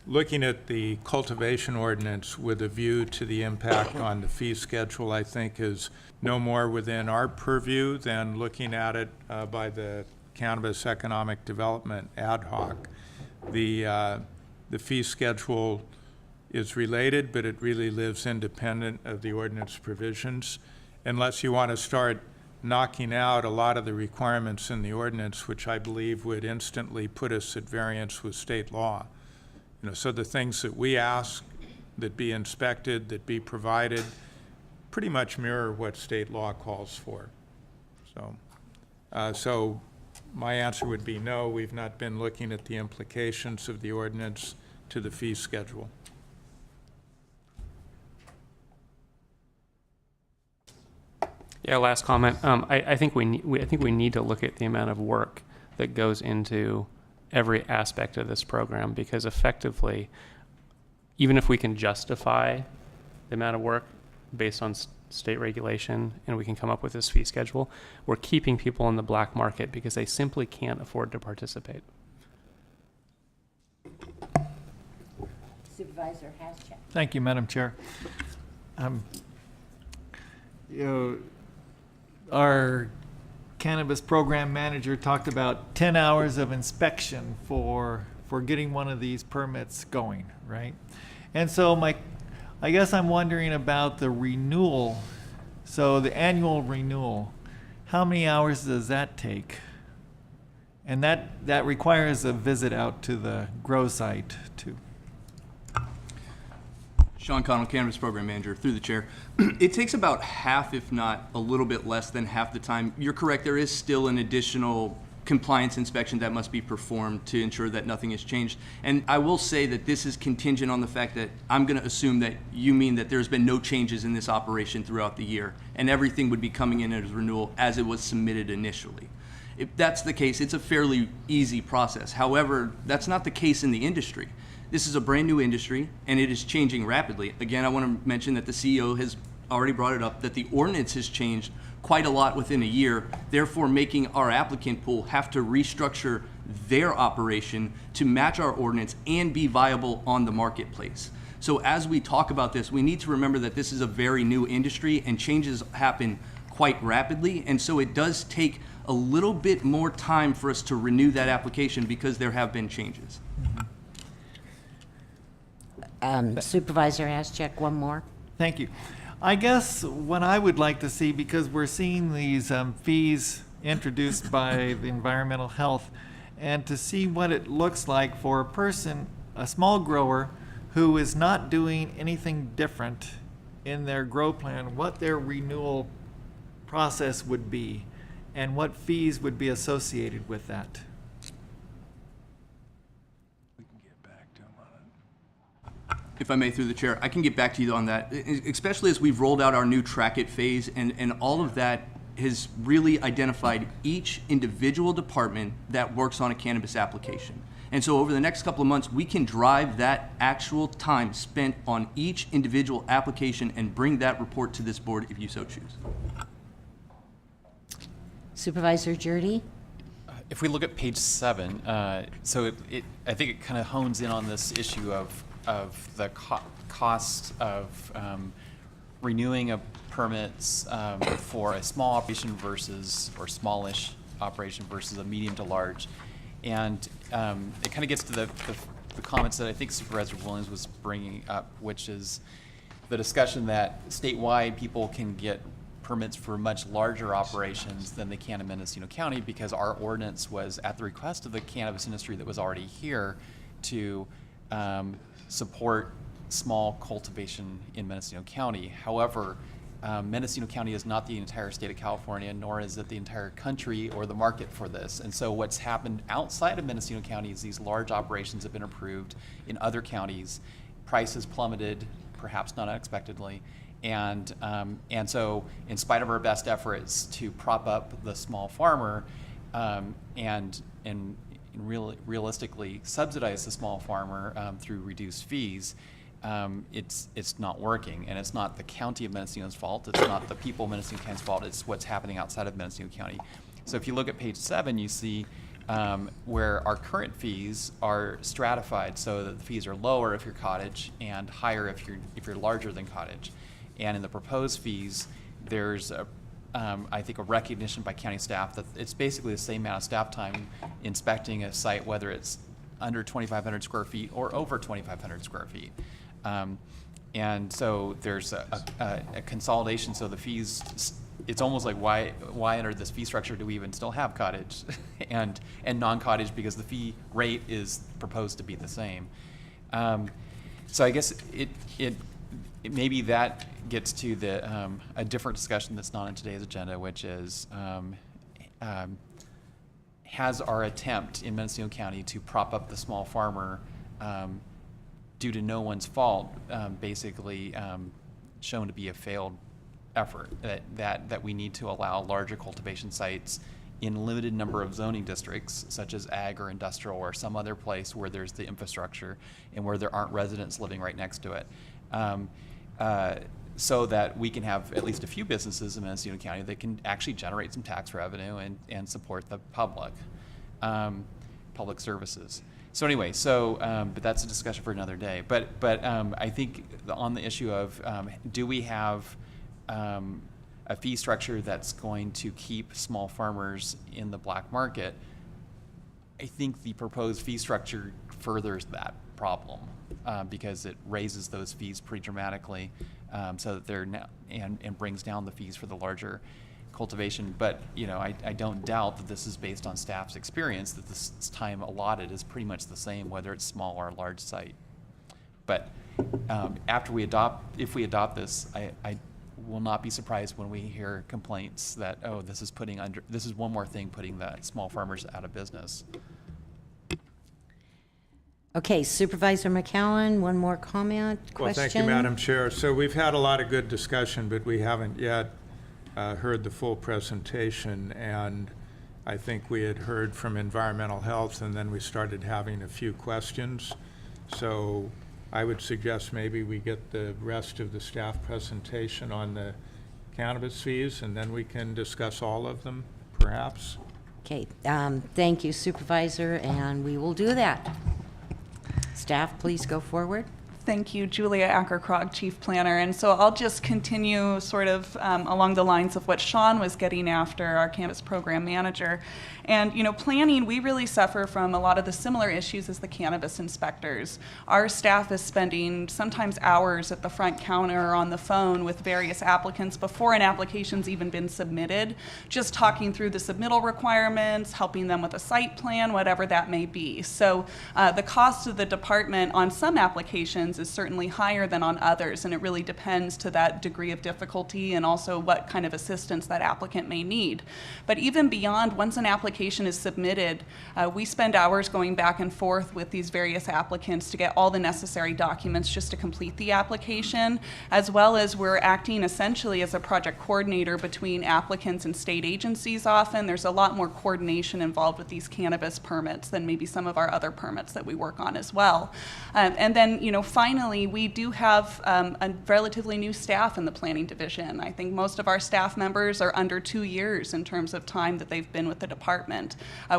looking at the cultivation ordinance with a view to the impact on the fee schedule, I think is no more within our purview than looking at it by the Cannabis Economic Development Ad Hoc. The fee schedule is related, but it really lives independent of the ordinance provisions, unless you want to start knocking out a lot of the requirements in the ordinance, which I believe would instantly put us at variance with state law. You know, so the things that we ask that be inspected, that be provided, pretty much mirror what state law calls for. So my answer would be no, we've not been looking at the implications of the ordinance to the fee schedule. Yeah, last comment. I think we need to look at the amount of work that goes into every aspect of this program, because effectively, even if we can justify the amount of work based on state regulation and we can come up with this fee schedule, we're keeping people in the black market because they simply can't afford to participate. Supervisor Haschak. Thank you, Madam Chair. You know, our cannabis program manager talked about 10 hours of inspection for getting one of these permits going, right? And so I guess I'm wondering about the renewal. So the annual renewal, how many hours does that take? And that requires a visit out to the grow site too. Sean Connell, Cannabis Program Manager, through the chair. It takes about half, if not a little bit less than half the time. You're correct, there is still an additional compliance inspection that must be performed to ensure that nothing has changed. And I will say that this is contingent on the fact that I'm going to assume that you mean that there's been no changes in this operation throughout the year, and everything would be coming in as renewal as it was submitted initially. If that's the case, it's a fairly easy process. However, that's not the case in the industry. This is a brand new industry, and it is changing rapidly. Again, I want to mention that the CEO has already brought it up, that the ordinance has changed quite a lot within a year, therefore making our applicant pool have to restructure their operation to match our ordinance and be viable on the marketplace. So as we talk about this, we need to remember that this is a very new industry and changes happen quite rapidly. And so it does take a little bit more time for us to renew that application because there have been changes. Supervisor Haschek, one more. Thank you. I guess what I would like to see, because we're seeing these fees introduced by the environmental health, and to see what it looks like for a person, a small grower, who is not doing anything different in their grow plan, what their renewal process would be, and what fees would be associated with that. If I may, through the chair, I can get back to you on that, especially as we've rolled out our new Track It phase, and all of that has really identified each individual department that works on a cannabis application. And so over the next couple of months, we can drive that actual time spent on each individual application and bring that report to this board if you so choose. Supervisor Jordy? If we look at page 7, so I think it kind of hones in on this issue of the cost of renewing of permits for a small operation versus, or smallish operation versus a medium to large. And it kind of gets to the comments that I think Supervisor Williams was bringing up, which is the discussion that statewide people can get permits for much larger operations than they can in Mendocino County, because our ordinance was at the request of the cannabis industry that was already here to support small cultivation in Mendocino County. However, Mendocino County is not the entire state of California, nor is it the entire country or the market for this. And so what's happened outside of Mendocino County is these large operations have been approved in other counties. Prices plummeted, perhaps not unexpectedly. And so in spite of our best efforts to prop up the small farmer and realistically subsidize the small farmer through reduced fees, it's not working. And it's not the county of Mendocino's fault. It's not the people of Mendocino County's fault. It's what's happening outside of Mendocino County. So if you look at page 7, you see where our current fees are stratified, so that the fees are lower if you're cottage and higher if you're larger than cottage. And in the proposed fees, there's I think a recognition by county staff that it's basically the same amount of staff time inspecting a site, whether it's under 2,500 square feet or over 2,500 square feet. And so there's a consolidation. So the fees, it's almost like why under this fee structure do we even still have cottage and non-cottage, because the fee rate is proposed to be the same. So I guess it maybe that gets to the a different discussion that's not on today's agenda, which is has our attempt in Mendocino County to prop up the small farmer due to no one's fault basically shown to be a failed effort, that we need to allow larger cultivation sites in a limited number of zoning districts, such as ag or industrial or some other place where there's the infrastructure and where there aren't residents living right next to it. So that we can have at least a few businesses in Mendocino County that can actually generate some tax revenue and support the public services. So anyway, but that's a discussion for another day. But I think on the issue of do we have a fee structure that's going to keep small farmers in the black market, I think the proposed fee structure furthers that problem because it raises those fees pretty dramatically, so that they're now and brings down the fees for the larger cultivation. But I don't doubt that this is based on staff's experience, that this time allotted is pretty much the same whether it's small or a large site. But if we adopt this, I will not be surprised when we hear complaints that, oh, this is one more thing putting the small farmers out of business. Okay, Supervisor McCowan, one more comment, question? Well, thank you, Madam Chair. So we've had a lot of good discussion, but we haven't yet heard the full presentation. And I think we had heard from environmental health, and then we started having a few questions. So I would suggest maybe we get the rest of the staff presentation on the cannabis fees, and then we can discuss all of them, perhaps. Okay, thank you, Supervisor, and we will do that. Staff, please go forward. Thank you, Julia Ackerkrog, Chief Planner. And so I'll just continue sort of along the lines of what Sean was getting after, our Campus Program Manager. And, planning, we really suffer from a lot of the similar issues as the cannabis inspectors. Our staff is spending sometimes hours at the front counter or on the phone with various applicants before an application's even been submitted, just talking through the submittal requirements, helping them with a site plan, whatever that may be. So the cost of the department on some applications is certainly higher than on others, and it really depends to that degree of difficulty and also what kind of assistance that applicant may need. But even beyond, once an application is submitted, we spend hours going back and forth with these various applicants to get all the necessary documents just to complete the application, as well as we're acting essentially as a project coordinator between applicants and state agencies often. There's a lot more coordination involved with these cannabis permits than maybe some of our other permits that we work on as well. And then, finally, we do have a relatively new staff in the planning division. I think most of our staff members are under 2 years in terms of time that they've been with the department.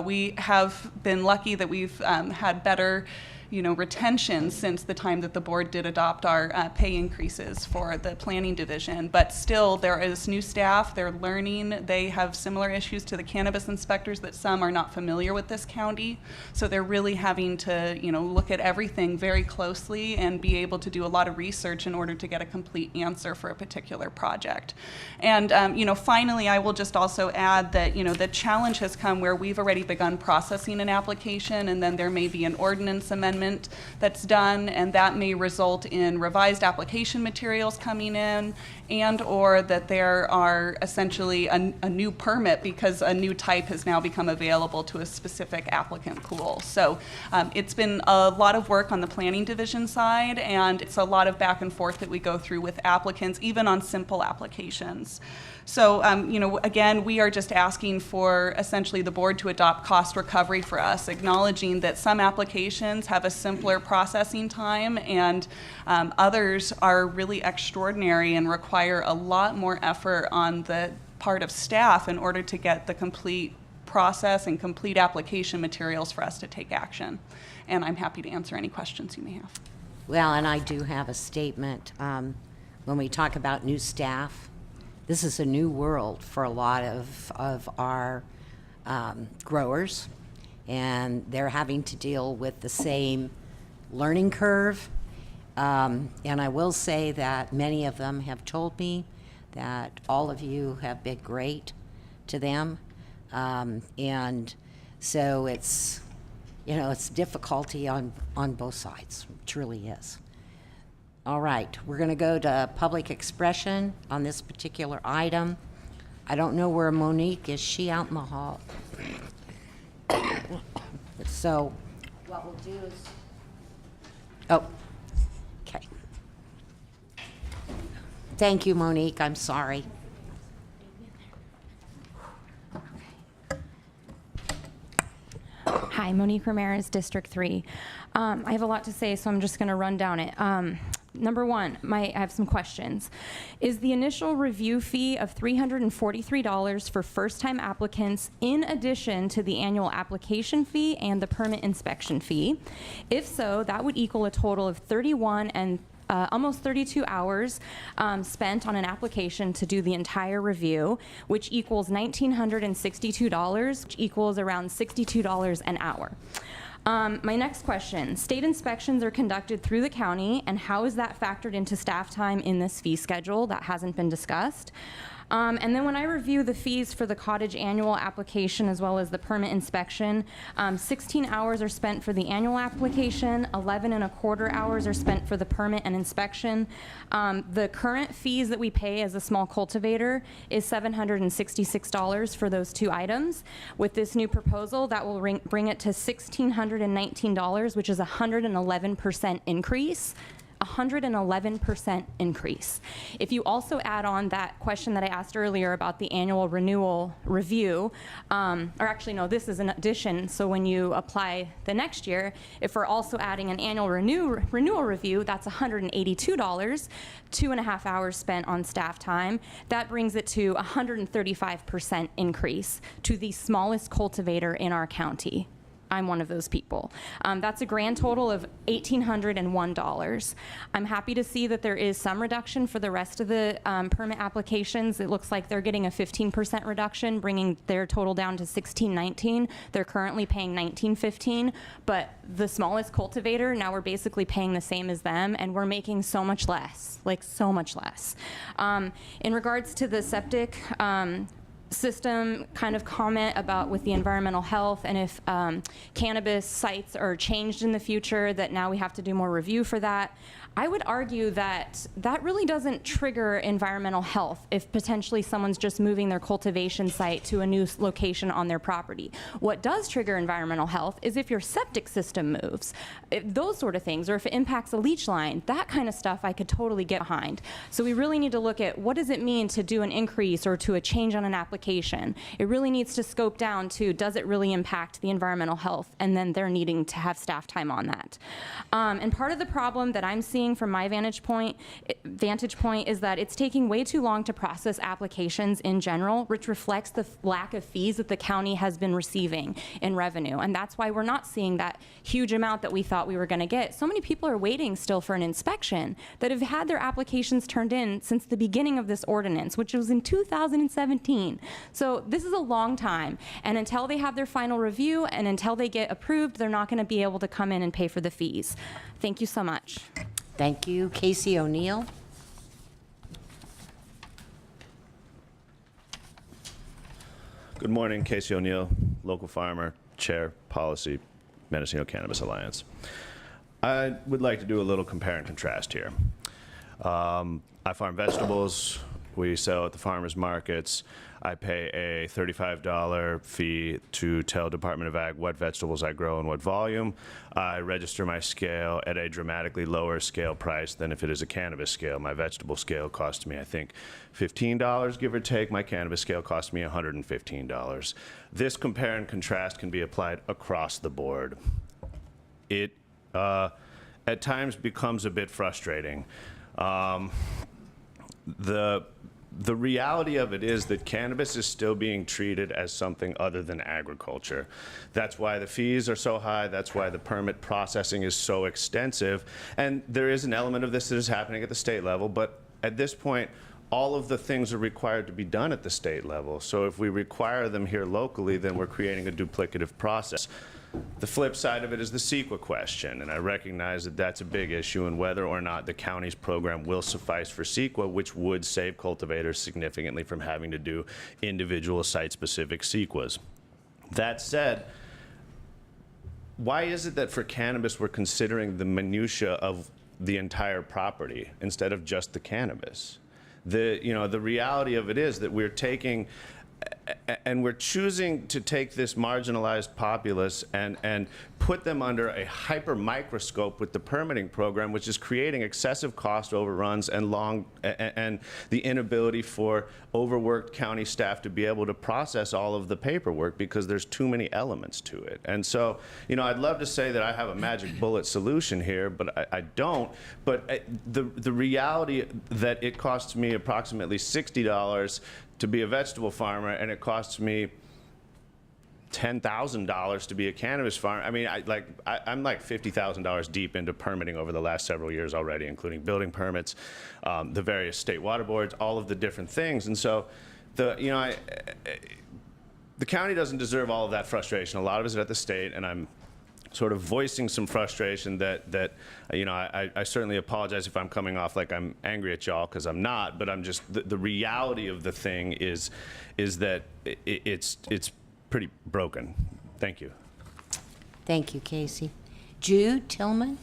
We have been lucky that we've had better retention since the time that the board did adopt our pay increases for the planning division. But still, there is new staff, they're learning, they have similar issues to the cannabis inspectors that some are not familiar with this county. So they're really having to, look at everything very closely and be able to do a lot of research in order to get a complete answer for a particular project. And, finally, I will just also add that, the challenge has come where we've already begun processing an application, and then there may be an ordinance amendment that's done, and that may result in revised application materials coming in, and or that there are essentially a new permit because a new type has now become available to a specific applicant pool. So it's been a lot of work on the planning division side, and it's a lot of back and forth that we go through with applicants, even on simple applications. So, again, we are just asking for essentially the board to adopt cost recovery for us, acknowledging that some applications have a simpler processing time and others are really extraordinary and require a lot more effort on the part of staff in order to get the complete process and complete application materials for us to take action. And I'm happy to answer any questions you may have. Well, and I do have a statement. When we talk about new staff, this is a new world for a lot of our growers, and they're having to deal with the same learning curve. And I will say that many of them have told me that all of you have been great to them. And so it's, it's difficulty on both sides. It truly is. All right, we're going to go to public expression on this particular item. I don't know where Monique is. She out in the hall? So what we'll do is, okay. Thank you, Monique. I'm sorry. Hi, Monique Ramirez, District 3. I have a lot to say, so I'm just going to run down it. Number one, I have some questions. Is the initial review fee of $343 for first-time applicants in addition to the annual application fee and the permit inspection fee? If so, that would equal a total of 31 and almost 32 hours spent on an application to do the entire review, which equals $1,962, which equals around $62 an hour. My next question, state inspections are conducted through the county, and how is that factored into staff time in this fee schedule? That hasn't been discussed. And then when I review the fees for the cottage annual application as well as the permit inspection, 16 hours are spent for the annual application, 11.25 hours are spent for the permit and inspection. The current fees that we pay as a small cultivator is $766 for those two items. With this new proposal, that will bring it to $1,619, which is a 111% increase. 111% increase. If you also add on that question that I asked earlier about the annual renewal review, or actually no, this is an addition, so when you apply the next year, if we're also adding an annual renewal review, that's $182, 2.5 hours spent on staff time. That brings it to 135% increase to the smallest cultivator in our county. I'm one of those people. That's a grand total of $1,801. I'm happy to see that there is some reduction for the rest of the permit applications. It looks like they're getting a 15% reduction, bringing their total down to $1,619. They're currently paying $1,915, but the smallest cultivator, now we're basically paying the same as them, and we're making so much less, like so much less. In regards to the septic, system kind of comment about with the environmental health and if cannabis sites are changed in the future, that now we have to do more review for that. I would argue that that really doesn't trigger environmental health if potentially someone's just moving their cultivation site to a new location on their property. What does trigger environmental health is if your septic system moves, those sort of things, or if it impacts a leach line, that kind of stuff I could totally get behind. So we really need to look at what does it mean to do an increase or to a change on an application. It really needs to scope down to, does it really impact the environmental health, and then they're needing to have staff time on that. And part of the problem that I'm seeing from my vantage point is that it's taking way too long to process applications in general, which reflects the lack of fees that the county has been receiving in revenue. And that's why we're not seeing that huge amount that we thought we were going to get. So many people are waiting still for an inspection that have had their applications turned in since the beginning of this ordinance, which was in 2017. So this is a long time. And until they have their final review and until they get approved, they're not going to be able to come in and pay for the fees. Thank you so much. Thank you. Casey O'Neill. Good morning, Casey O'Neill, local farmer, chair, policy, Mendocino Cannabis Alliance. I would like to do a little compare and contrast here. I farm vegetables. We sell at the farmers markets. I pay a $35 fee to tell Department of Ag what vegetables I grow and what volume. I register my scale at a dramatically lower scale price than if it is a cannabis scale. My vegetable scale costs me, I think, $15, give or take. My cannabis scale costs me $115. This compare and contrast can be applied across the board. It, at times, becomes a bit frustrating. The reality of it is that cannabis is still being treated as something other than agriculture. That's why the fees are so high. That's why the permit processing is so extensive. And there is an element of this that is happening at the state level, but at this point, all of the things are required to be done at the state level. So if we require them here locally, then we're creating a duplicative process. The flip side of it is the CEQA question, and I recognize that that's a big issue, and whether or not the county's program will suffice for CEQA, which would save cultivators significantly from having to do individual site-specific CEQAs. That said, why is it that for cannabis we're considering the minutia of the entire property instead of just the cannabis? The reality of it is that we're taking and we're choosing to take this marginalized populace and put them under a hyper microscope with the permitting program, which is creating excessive cost overruns and the inability for overworked county staff to be able to process all of the paperwork because there's too many elements to it. And so, I'd love to say that I have a magic bullet solution here, but I don't. But the reality that it costs me approximately $60 to be a vegetable farmer, and it costs me $10,000 to be a cannabis farmer. I mean, I'm like $50,000 deep into permitting over the last several years already, including building permits, the various state water boards, all of the different things. And so, the county doesn't deserve all of that frustration. A lot of it is at the state, and I'm sort of voicing some frustration that I certainly apologize if I'm coming off like I'm angry at y'all, because I'm not, but I'm just, the reality of the thing is that it's pretty broken. Thank you. Thank you, Casey. Jude Tillman.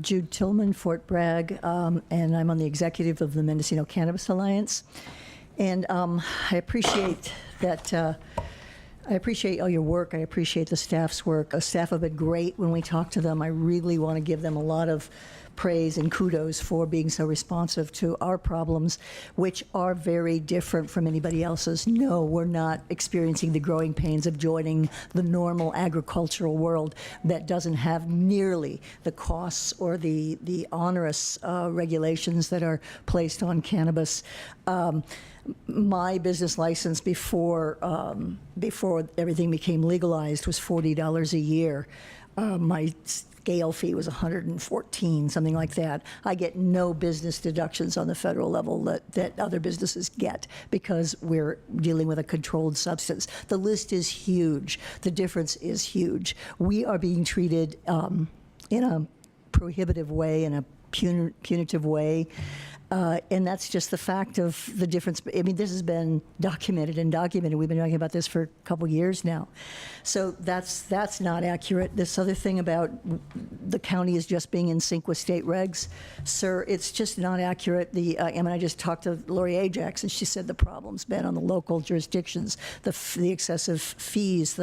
Jude Tillman, Fort Bragg, and I'm on the executive of the Mendocino Cannabis Alliance. And I appreciate that I appreciate all your work. I appreciate the staff's work. The staff have been great when we talk to them. I really want to give them a lot of praise and kudos for being so responsive to our problems, which are very different from anybody else's. No, we're not experiencing the growing pains of joining the normal agricultural world that doesn't have nearly the costs or the onerous regulations that are placed on cannabis. My business license before everything became legalized was $40 a year. My scale fee was $114, something like that. I get no business deductions on the federal level that other businesses get because we're dealing with a controlled substance. The list is huge. The difference is huge. We are being treated in a prohibitive way, in a punitive way. And that's just the fact of the difference. I mean, this has been documented and documented. We've been talking about this for a couple years now. So that's not accurate. This other thing about the county is just being in sync with state regs, sir, it's just not accurate. I just talked to Lori Ajax, and she said the problem's been on the local jurisdictions, the excessive fees.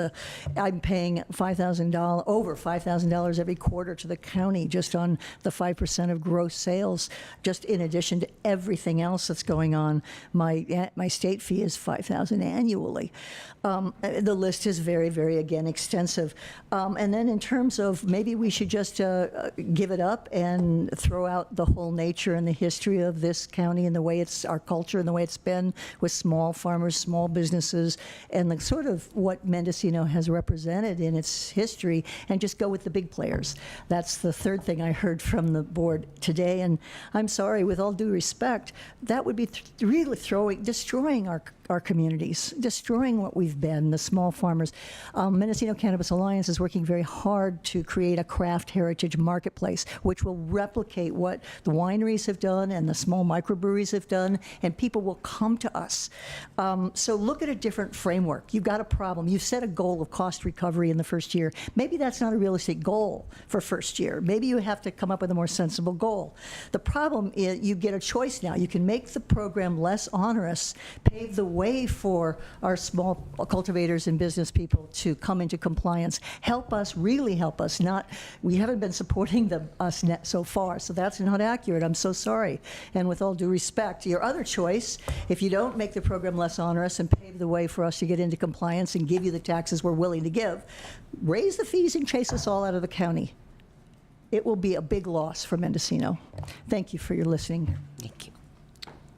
I'm paying over $5,000 every quarter to the county just on the 5% of gross sales, just in addition to everything else that's going on. My state fee is $5,000 annually. The list is very, very, again, extensive. And then in terms of maybe we should just give it up and throw out the whole nature and the history of this county and the way it's our culture and the way it's been with small farmers, small businesses, and the sort of what Mendocino has represented in its history, and just go with the big players. That's the third thing I heard from the board today. And I'm sorry, with all due respect, that would be really destroying our communities, destroying what we've been, the small farmers. Mendocino Cannabis Alliance is working very hard to create a craft heritage marketplace, which will replicate what the wineries have done and the small microbreweries have done, and people will come to us. So look at a different framework. You've got a problem. You've set a goal of cost recovery in the first year. Maybe that's not a realistic goal for first year. Maybe you have to come up with a more sensible goal. The problem is you get a choice now. You can make the program less onerous, pave the way for our small cultivators and business people to come into compliance. Help us, really help us. We haven't been supporting us so far, so that's not accurate. I'm so sorry. And with all due respect, your other choice, if you don't make the program less onerous and pave the way for us to get into compliance and give you the taxes we're willing to give, raise the fees and chase us all out of the county. It will be a big loss for Mendocino. Thank you for your listening. Thank you.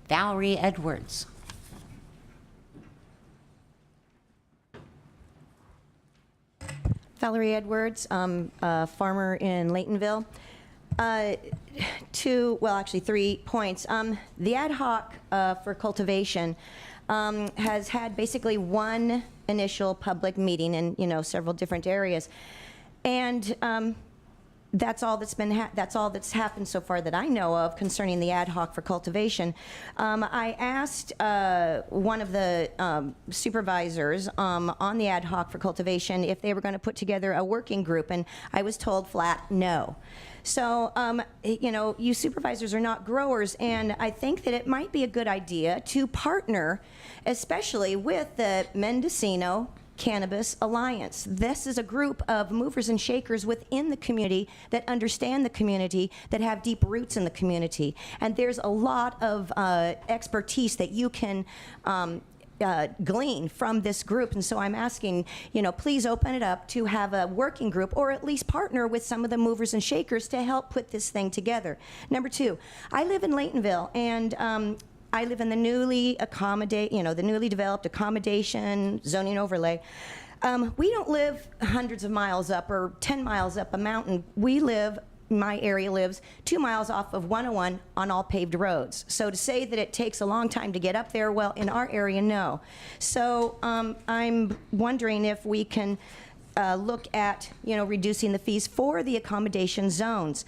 Valerie Edwards. Valerie Edwards, a farmer in Laytonville. Actually 3 points. The ad hoc for cultivation has had basically one initial public meeting in several different areas, and that's all that's happened so far that I know of concerning the ad hoc for cultivation. I asked one of the supervisors on the ad hoc for cultivation if they were going to put together a working group, and I was told flat no. So, you supervisors are not growers, and I think that it might be a good idea to partner, especially with the Mendocino Cannabis Alliance. This is a group of movers and shakers within the community that understand the community, that have deep roots in the community. And there's a lot of expertise that you can glean from this group. And so I'm asking, please open it up to have a working group, or at least partner with some of the movers and shakers to help put this thing together. Number two, I live in Laytonville, and I live in the newly developed accommodation zoning overlay. We don't live hundreds of miles up or 10 miles up a mountain. My area lives 2 miles off of 101 on all paved roads. So to say that it takes a long time to get up there, well, in our area, no. So I'm wondering if we can look at, reducing the fees for the accommodation zones.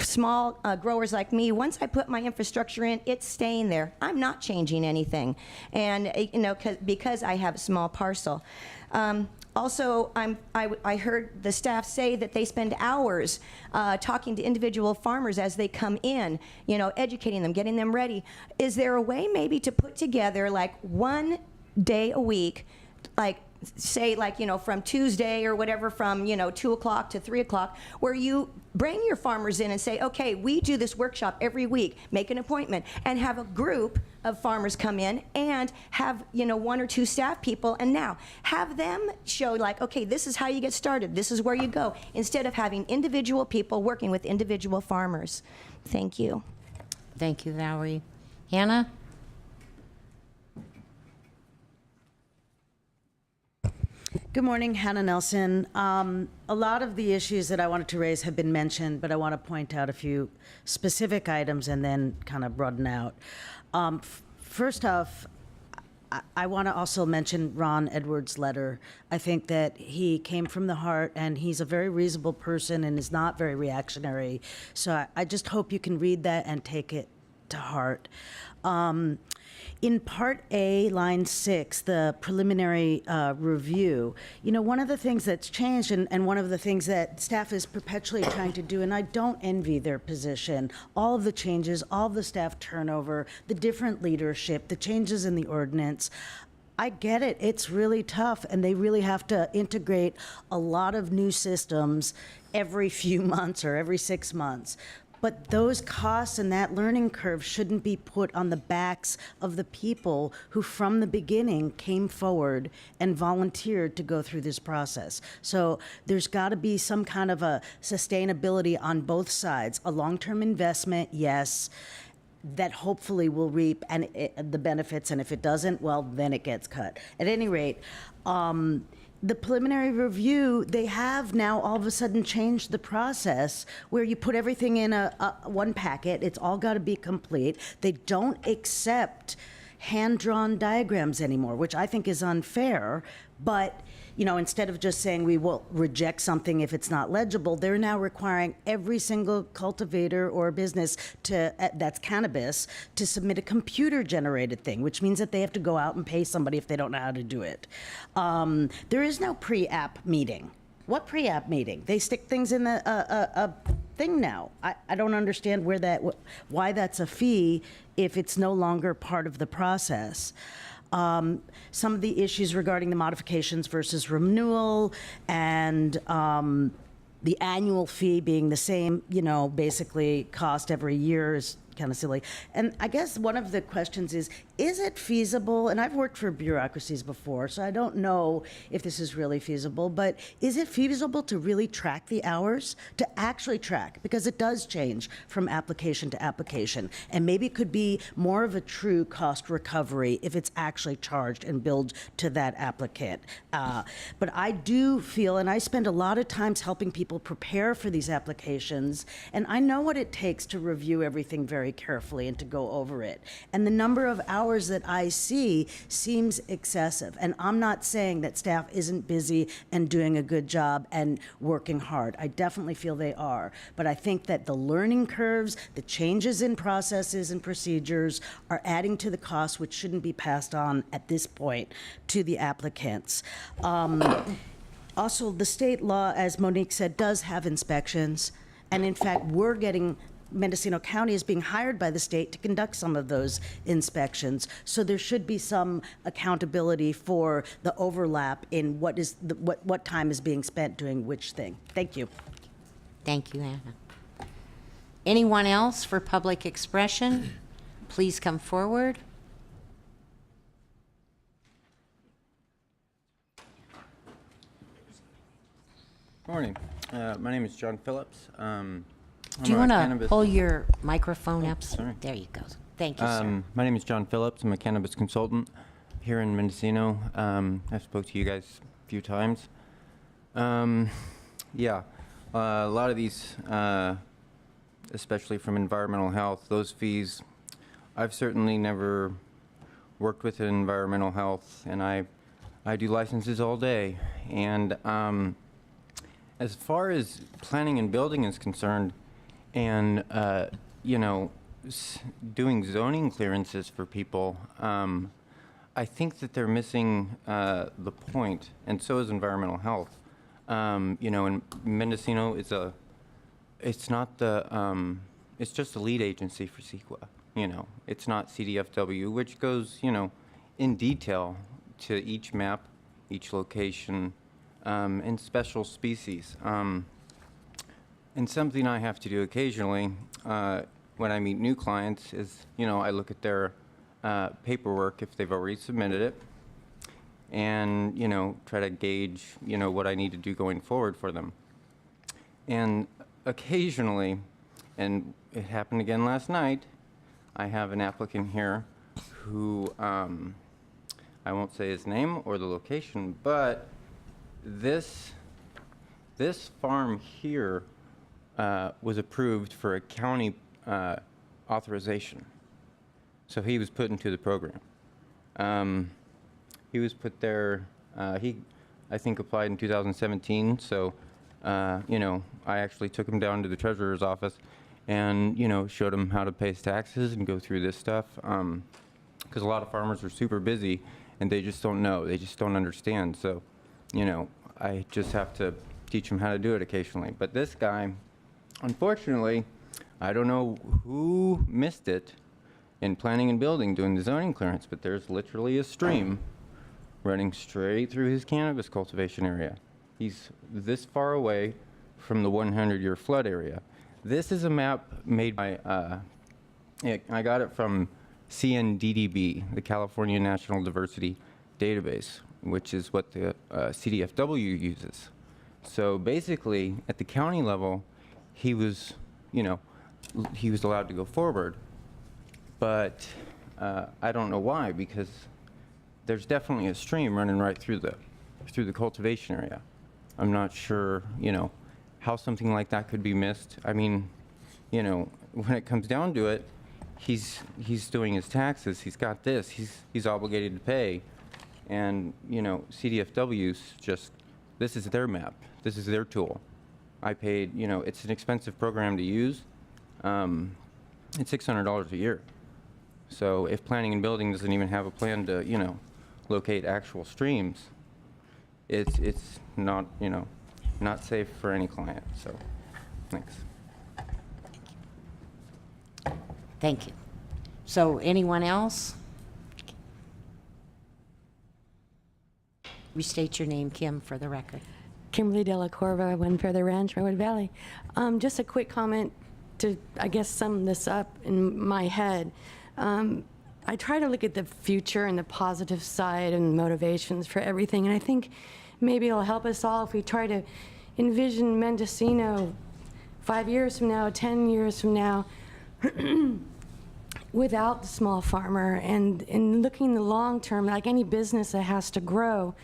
Small growers like me, once I put my infrastructure in, it's staying there. I'm not changing anything, and because I have a small parcel. Also, I heard the staff say that they spend hours talking to individual farmers as they come in, educating them, getting them ready. Is there a way maybe to put together like one day a week, like, say, like, from Tuesday or whatever, from, 2 o'clock to 3 o'clock, where you bring your farmers in and say, okay, we do this workshop every week, make an appointment, and have a group of farmers come in and have, 1 or 2 staff people, and now have them show, like, okay, this is how you get started, this is where you go, instead of having individual people working with individual farmers. Thank you. Thank you, Valerie. Hannah? Good morning, Hannah Nelson. A lot of the issues that I wanted to raise have been mentioned, but I want to point out a few specific items and then kind of broaden out. First off, I want to also mention Ron Edwards' letter. I think that he came from the heart, and he's a very reasonable person and is not very reactionary. So I just hope you can read that and take it to heart. In Part A, Line 6, the preliminary review, one of the things that's changed and one of the things that staff is perpetually trying to do, and I don't envy their position, all of the changes, all of the staff turnover, the different leadership, the changes in the ordinance, I get it. It's really tough, and they really have to integrate a lot of new systems every few months or every 6 months. But those costs and that learning curve shouldn't be put on the backs of the people who from the beginning came forward and volunteered to go through this process. So there's got to be some kind of a sustainability on both sides. A long-term investment, yes, that hopefully will reap the benefits, and if it doesn't, well, then it gets cut. At any rate, the preliminary review, they have now all of a sudden changed the process where you put everything in one packet. It's all got to be complete. They don't accept hand-drawn diagrams anymore, which I think is unfair. But, instead of just saying we will reject something if it's not legible, they're now requiring every single cultivator or business that's cannabis to submit a computer-generated thing, which means that they have to go out and pay somebody if they don't know how to do it. There is no pre-app meeting. What pre-app meeting? They stick things in a thing now. I don't understand why that's a fee if it's no longer part of the process. Some of the issues regarding the modifications versus renewal and the annual fee being the same, basically cost every year is kind of silly. And I guess one of the questions is it feasible, and I've worked for bureaucracies before, so I don't know if this is really feasible, but is it feasible to really track the hours, to actually track? Because it does change from application to application, and maybe it could be more of a true cost recovery if it's actually charged and billed to that applicant. But I do feel, and I spend a lot of times helping people prepare for these applications, and I know what it takes to review everything very carefully and to go over it. And the number of hours that I see seems excessive. And I'm not saying that staff isn't busy and doing a good job and working hard. I definitely feel they are. But I think that the learning curves, the changes in processes and procedures are adding to the cost, which shouldn't be passed on at this point to the applicants. Also, the state law, as Monique said, does have inspections. And in fact, Mendocino County is being hired by the state to conduct some of those inspections. So there should be some accountability for the overlap in what time is being spent doing which thing. Thank you. Thank you, Anna. Anyone else for public expression? Please come forward. Morning. My name is John Phillips. Do you want to pull your microphone up? Sorry. There you go. Thank you, sir. My name is John Phillips. I'm a cannabis consultant here in Mendocino. I've spoke to you guys a few times. Yeah, a lot of these, especially from environmental health, those fees, I've certainly never worked with environmental health, and I do licenses all day. And as far as planning and building is concerned, and doing zoning clearances for people, I think that they're missing the point, and so is environmental health. In Mendocino, it's not the, it's just the lead agency for CEQA. It's not CDFW, which goes, in detail to each map, each location, and special species. And something I have to do occasionally when I meet new clients is, I look at their paperwork if they've already submitted it, and, try to gauge, what I need to do going forward for them. And occasionally, and it happened again last night, I have an applicant here who, I won't say his name or the location, but this farm here was approved for a county authorization. So he was put into the program. He was put there, I think, applied in 2017. So, I actually took him down to the treasurer's office and, showed him how to pay his taxes and go through this stuff. Because a lot of farmers are super busy and they just don't know. They just don't understand. So, I just have to teach them how to do it occasionally. But this guy, unfortunately, I don't know who missed it in planning and building doing the zoning clearance, but there's literally a stream running straight through his cannabis cultivation area. He's this far away from the 100-year flood area. This is a map made by, I got it from CNDDB, the California National Diversity Database, which is what the CDFW uses. So basically, at the county level, he was allowed to go forward, but I don't know why, because there's definitely a stream running right through the cultivation area. I'm not sure, how something like that could be missed. I mean, when it comes down to it, he's doing his taxes. He's got this. He's obligated to pay, and CDFW's just, this is their map. This is their tool. I paid, it's an expensive program to use. It's $600 a year. So if planning and building doesn't even have a plan to, locate actual streams, it's not, not safe for any client. So, thanks. Thank you. So anyone else? Restate your name, Kim, for the record. Kimberly Della Corva, One Feather Ranch, Redwood Valley. Just a quick comment to, I guess, sum this up in my head. I try to look at the future and the positive side and motivations for everything, and I think maybe it'll help us all if we try to envision Mendocino 5 years from now, 10 years from now, without the small farmer, and in looking the long term, like any business that has to grow,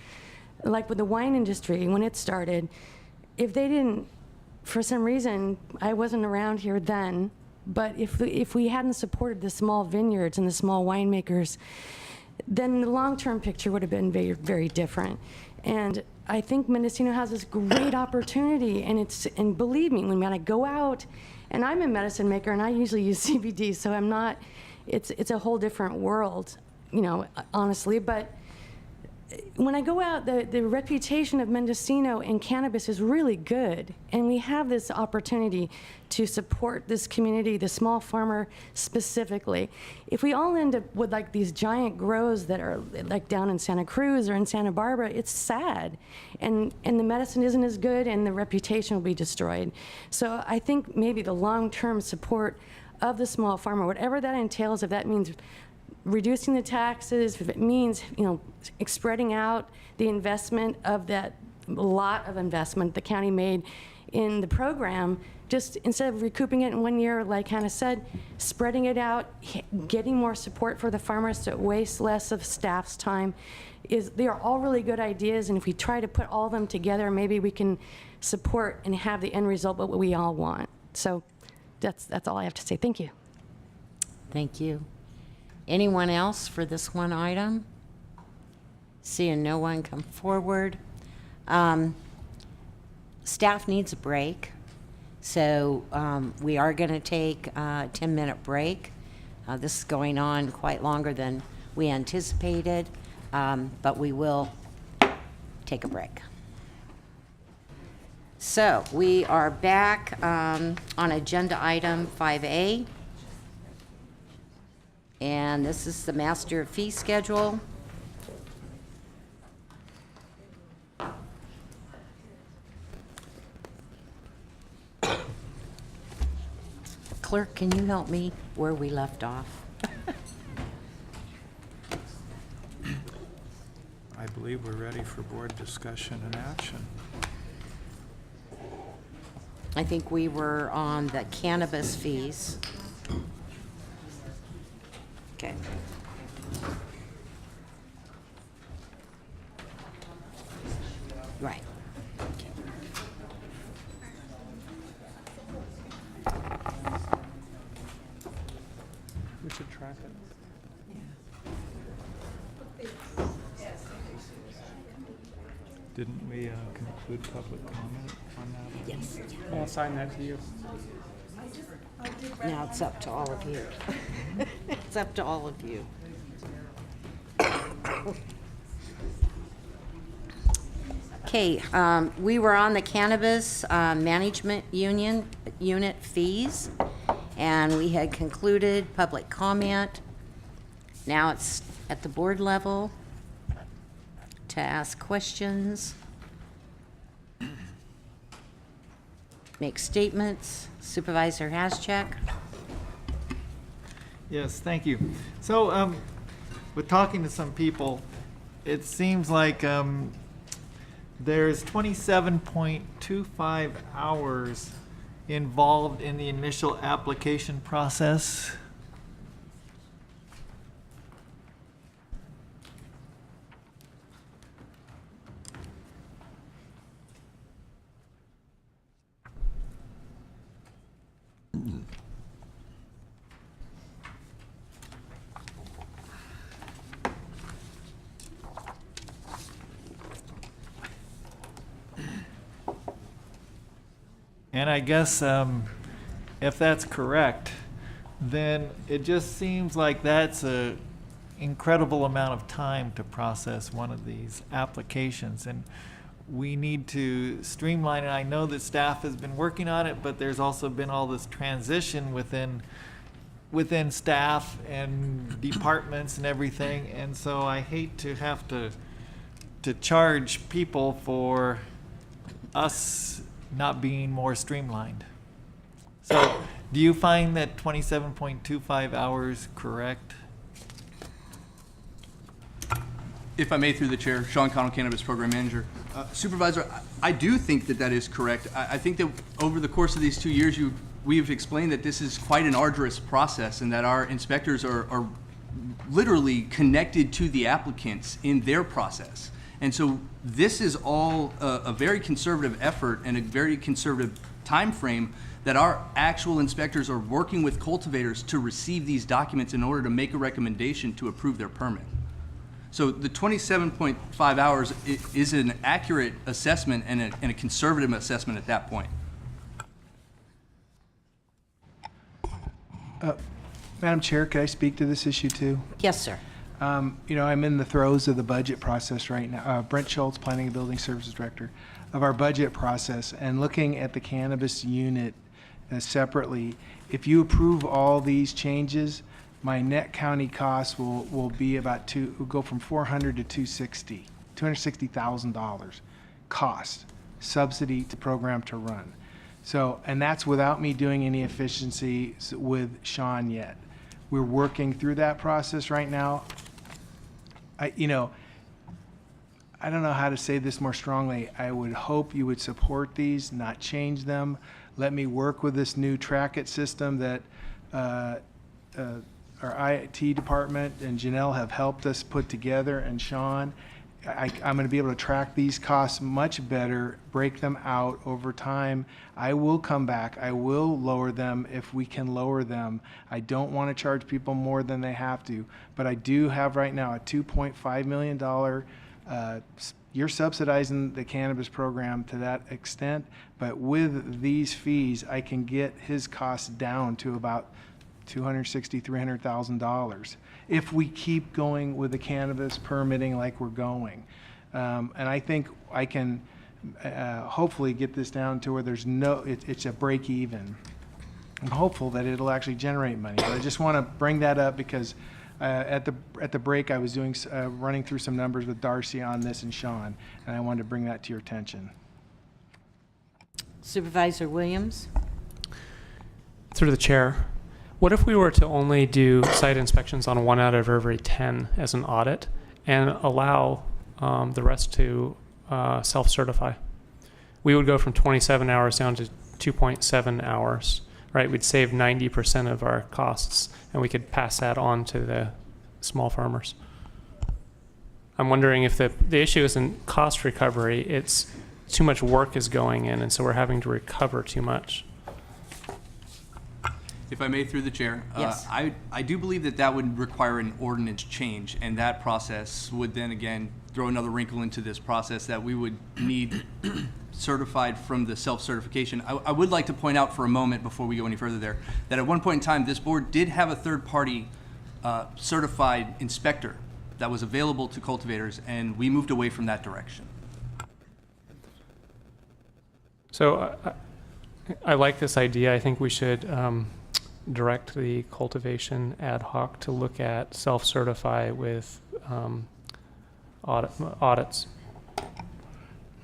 like with the wine industry when it started, if they didn't, for some reason, I wasn't around here then, but if we hadn't supported the small vineyards and the small winemakers, then the long-term picture would have been very, very different. And I think Mendocino has this great opportunity, and believe me, when I go out, and I'm a medicine maker, and I usually use CBD, so I'm not, it's a whole different world, honestly, but when I go out, the reputation of Mendocino in cannabis is really good, and we have this opportunity to support this community, the small farmer specifically. If we all end up with like these giant grows that are like down in Santa Cruz or in Santa Barbara, it's sad, and the medicine isn't as good, and the reputation will be destroyed. So I think maybe the long-term support of the small farmer, whatever that entails, if that means reducing the taxes, if it means, spreading out the investment of that lot of investment the county made in the program, just instead of recouping it in 1 year, like Hannah said, spreading it out, getting more support for the farmers to waste less of staff's time, they are all really good ideas, and if we try to put all of them together, maybe we can support and have the end result what we all want. So that's all I have to say. Thank you. Thank you. Anyone else for this one item? Seeing no one come forward. Staff needs a break, so we are going to take a 10-minute break. This is going on quite longer than we anticipated, but we will take a break. So we are back on agenda item 5A. And this is the master fee schedule. Clerk, can you help me where we left off? I believe we're ready for board discussion and action. I think we were on the cannabis fees. Okay. Right. We should track it. Didn't we conclude public comment on that? Yes. I'll assign that to you. Now it's up to all of you. It's up to all of you. Okay, we were on the cannabis management unit fees, and we had concluded public comment. Now it's at the board level to ask questions, make statements. Supervisor Haschak. Yes, thank you. So, with talking to some people, it seems like there's 27.25 hours involved in the initial application process. And I guess if that's correct, then it just seems like that's an incredible amount of time to process one of these applications. And we need to streamline it. I know that staff has been working on it, but there's also been all this transition within staff and departments and everything. And so I hate to have to charge people for us not being more streamlined. So do you find that 27.25 hours correct? If I may, through the chair, Sean Connell, Cannabis Program Manager. Supervisor, I do think that that is correct. I think that over the course of these 2 years, we have explained that this is quite an arduous process and that our inspectors are literally connected to the applicants in their process. And so this is all a very conservative effort and a very conservative time frame that our actual inspectors are working with cultivators to receive these documents in order to make a recommendation to approve their permit. So the 27.5 hours is an accurate assessment and a conservative assessment at that point. Madam Chair, could I speak to this issue too? Yes, sir. You know, I'm in the throes of the budget process right now. Brent Schultz, Planning and Building Services Director, of our budget process, and looking at the cannabis unit separately. If you approve all these changes, my net county costs will be about will go from $400,000 to $260,000 cost, subsidy to program to run. So, and that's without me doing any efficiencies with Sean yet. We're working through that process right now. I don't know how to say this more strongly. I would hope you would support these, not change them. Let me work with this new Track It system that our IT department and Janelle have helped us put together, and Sean. I'm going to be able to track these costs much better, break them out over time. I will come back. I will lower them if we can lower them. I don't want to charge people more than they have to, but I do have right now a $2.5 million. You're subsidizing the cannabis program to that extent, but with these fees, I can get his costs down to about $260,000, $300,000 if we keep going with the cannabis permitting like we're going. And I think I can hopefully get this down to where there's it's a break even. I'm hopeful that it'll actually generate money. But I just want to bring that up because at the break I was doing running through some numbers with Darcy on this and Sean, and I wanted to bring that to your attention. Supervisor Williams. Through the chair, what if we were to only do site inspections on 1 out of every 10 as an audit and allow the rest to self-certify? We would go from 27 hours down to 2.7 hours, right? We'd save 90% of our costs, and we could pass that on to the small farmers. I'm wondering if the issue isn't cost recovery, it's too much work is going in, and so we're having to recover too much. If I may, through the chair, Yes. I do believe that that would require an ordinance change, and that process would then again throw another wrinkle into this process that we would need certified from the self-certification. I would like to point out for a moment before we go any further there, that at one point in time, this board did have a third-party certified inspector that was available to cultivators, and we moved away from that direction. So I like this idea. I think we should direct the cultivation ad hoc to look at self-certify with audits.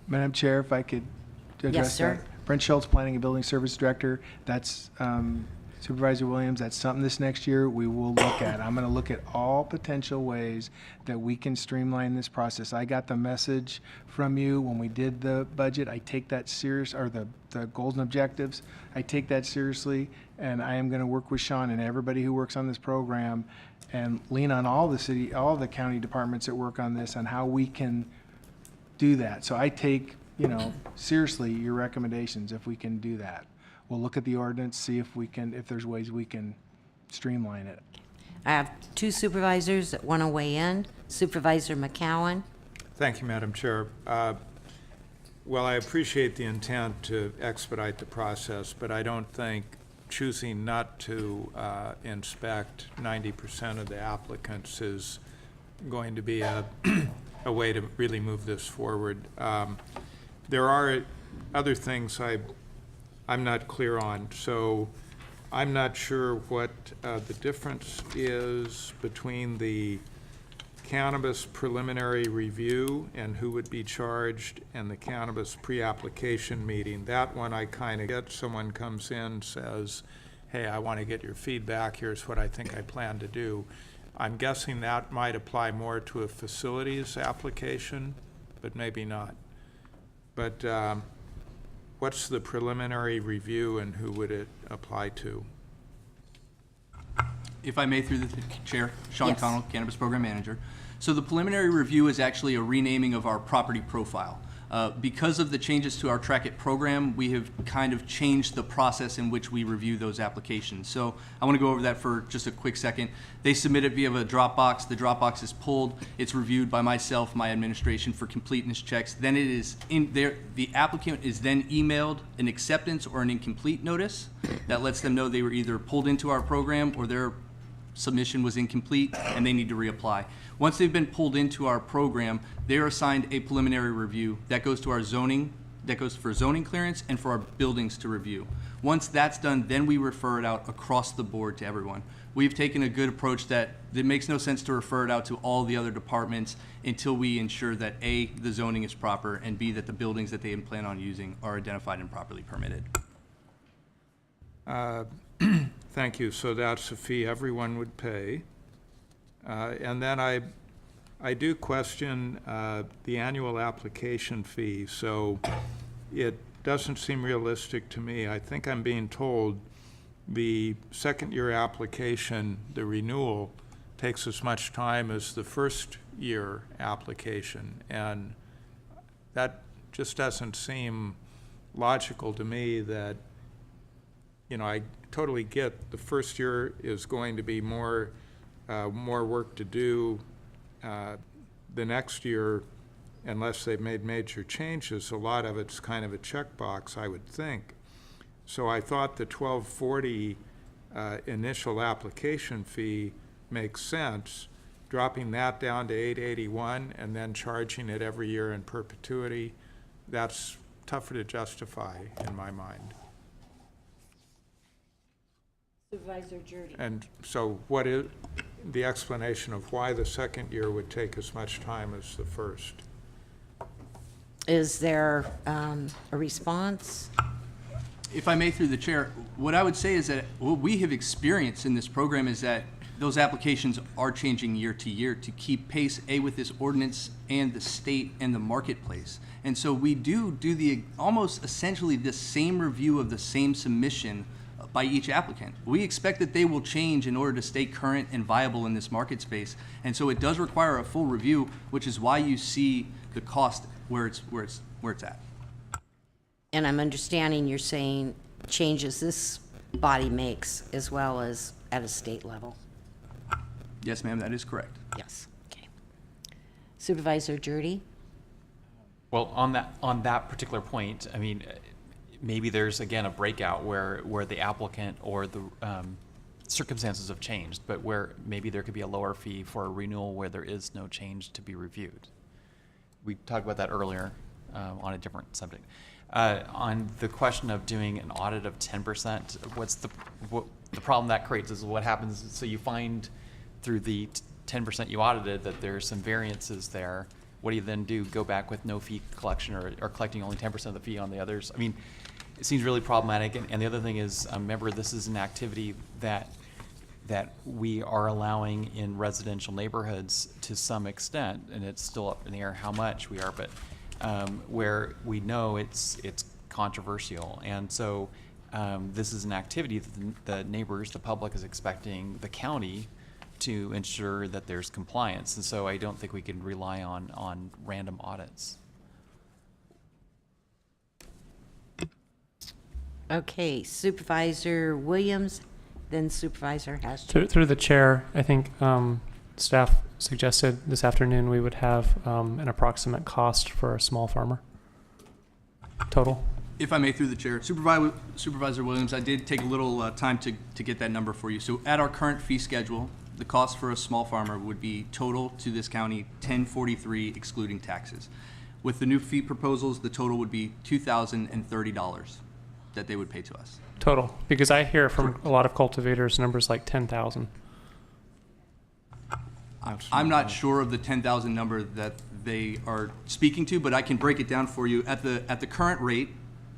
Madam Chair, if I could address Yes, sir. that. Brent Schultz, Planning and Building Service Director. That's Supervisor Williams. That's something this next year we will look at. I'm going to look at all potential ways that we can streamline this process. I got the message from you when we did the budget. I take that serious, or the golden objectives. I take that seriously, and I am going to work with Sean and everybody who works on this program and lean on all the county departments that work on this on how we can do that. So I take, seriously your recommendations if we can do that. We'll look at the ordinance, see if there's ways we can streamline it. I have two supervisors that want to weigh in. Supervisor McCowan. Thank you, Madam Chair. Well, I appreciate the intent to expedite the process, but I don't think choosing not to inspect 90% of the applicants is going to be a way to really move this forward. There are other things I'm not clear on. So I'm not sure what the difference is between the cannabis preliminary review and who would be charged and the cannabis pre-application meeting. That one I kind of get. Someone comes in, says, hey, I want to get your feedback. Here's what I think I plan to do. I'm guessing that might apply more to a facilities application, but maybe not. But what's the preliminary review and who would it apply to? If I may, through the chair, Sean Yes. Connell, Cannabis Program Manager. So the preliminary review is actually a renaming of our property profile. Because of the changes to our Track It program, we have kind of changed the process in which we review those applications. So I want to go over that for just a quick second. They submit it via a Dropbox. The Dropbox is pulled. It's reviewed by myself, my administration for completeness checks. Then it is in there. The applicant is then emailed an acceptance or an incomplete notice that lets them know they were either pulled into our program or their submission was incomplete and they need to reapply. Once they've been pulled into our program, they are assigned a preliminary review that goes to our zoning, that goes for zoning clearance and for our buildings to review. Once that's done, then we refer it out across the board to everyone. We've taken a good approach that it makes no sense to refer it out to all the other departments until we ensure that A, the zoning is proper, and B, that the buildings that they plan on using are identified and properly permitted. Thank you. So that's a fee everyone would pay. And then I do question the annual application fee. So it doesn't seem realistic to me. I think I'm being told the second year application, the renewal, takes as much time as the first year application. And that just doesn't seem logical to me that, I totally get the first year is going to be more work to do. The next year, unless they've made major changes, a lot of it's kind of a checkbox, I would think. So I thought the $12.40 initial application fee makes sense. Dropping that down to $8.81 and then charging it every year in perpetuity, that's tougher to justify in my mind. Supervisor Jordy. And so what is the explanation of why the second year would take as much time as the first? Is there a response? If I may, through the chair, what I would say is that what we have experienced in this program is that those applications are changing year to year to keep pace, with this ordinance and the state and the marketplace. And so we do the almost essentially the same review of the same submission by each applicant. We expect that they will change in order to stay current and viable in this market space. And so it does require a full review, which is why you see the cost where it's at. And I'm understanding you're saying changes this body makes as well as at a state level. Yes, ma'am, that is correct. Yes. Okay. Supervisor Jordy? Well, on that particular point, I mean, maybe there's again a breakout where the applicant or the circumstances have changed, but where maybe there could be a lower fee for a renewal where there is no change to be reviewed. We talked about that earlier on a different subject. On the question of doing an audit of 10%, what the problem that creates is what happens. So you find through the 10% you audited that there's some variances there. What do you then do? Go back with no fee collection or collecting only 10% of the fee on the others? I mean, it seems really problematic. And the other thing is, remember, this is an activity that we are allowing in residential neighborhoods to some extent, and it's still up in the air how much we are, but where we know it's controversial. And so this is an activity that the neighbors, the public is expecting the county to ensure that there's compliance. And so I don't think we can rely on random audits. Okay, Supervisor Williams, then Supervisor Hastert. Through the chair, I think staff suggested this afternoon we would have an approximate cost for a small farmer. Total. If I may, through the chair, Supervisor Williams, I did take a little time to get that number for you. So at our current fee schedule, the cost for a small farmer would be total to this county $1043 excluding taxes. With the new fee proposals, the total would be $2,030 that they would pay to us. Total, because I hear from a lot of cultivators numbers like 10,000. I'm not sure of the 10,000 number that they are speaking to, but I can break it down for you. At the current rate,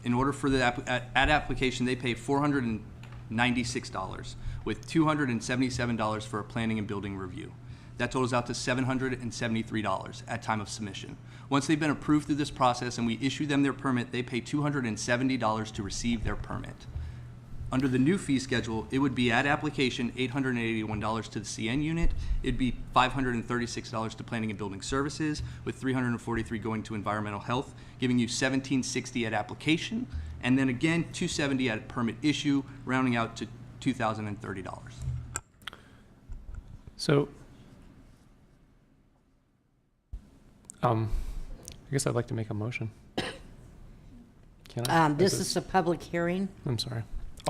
in order for the at application, they pay $496 with $277 for a planning and building review. That totals out to $773 at time of submission. Once they've been approved through this process and we issue them their permit, they pay $270 to receive their permit. Under the new fee schedule, it would be at application $881 to the CN unit. It'd be $536 to planning and building services, with $343 going to environmental health, giving you $1,760 at application, and then again $270 at permit issue, rounding out to $2,030. So, I guess I'd like to make a motion. Can I? This is a public hearing, I'm sorry.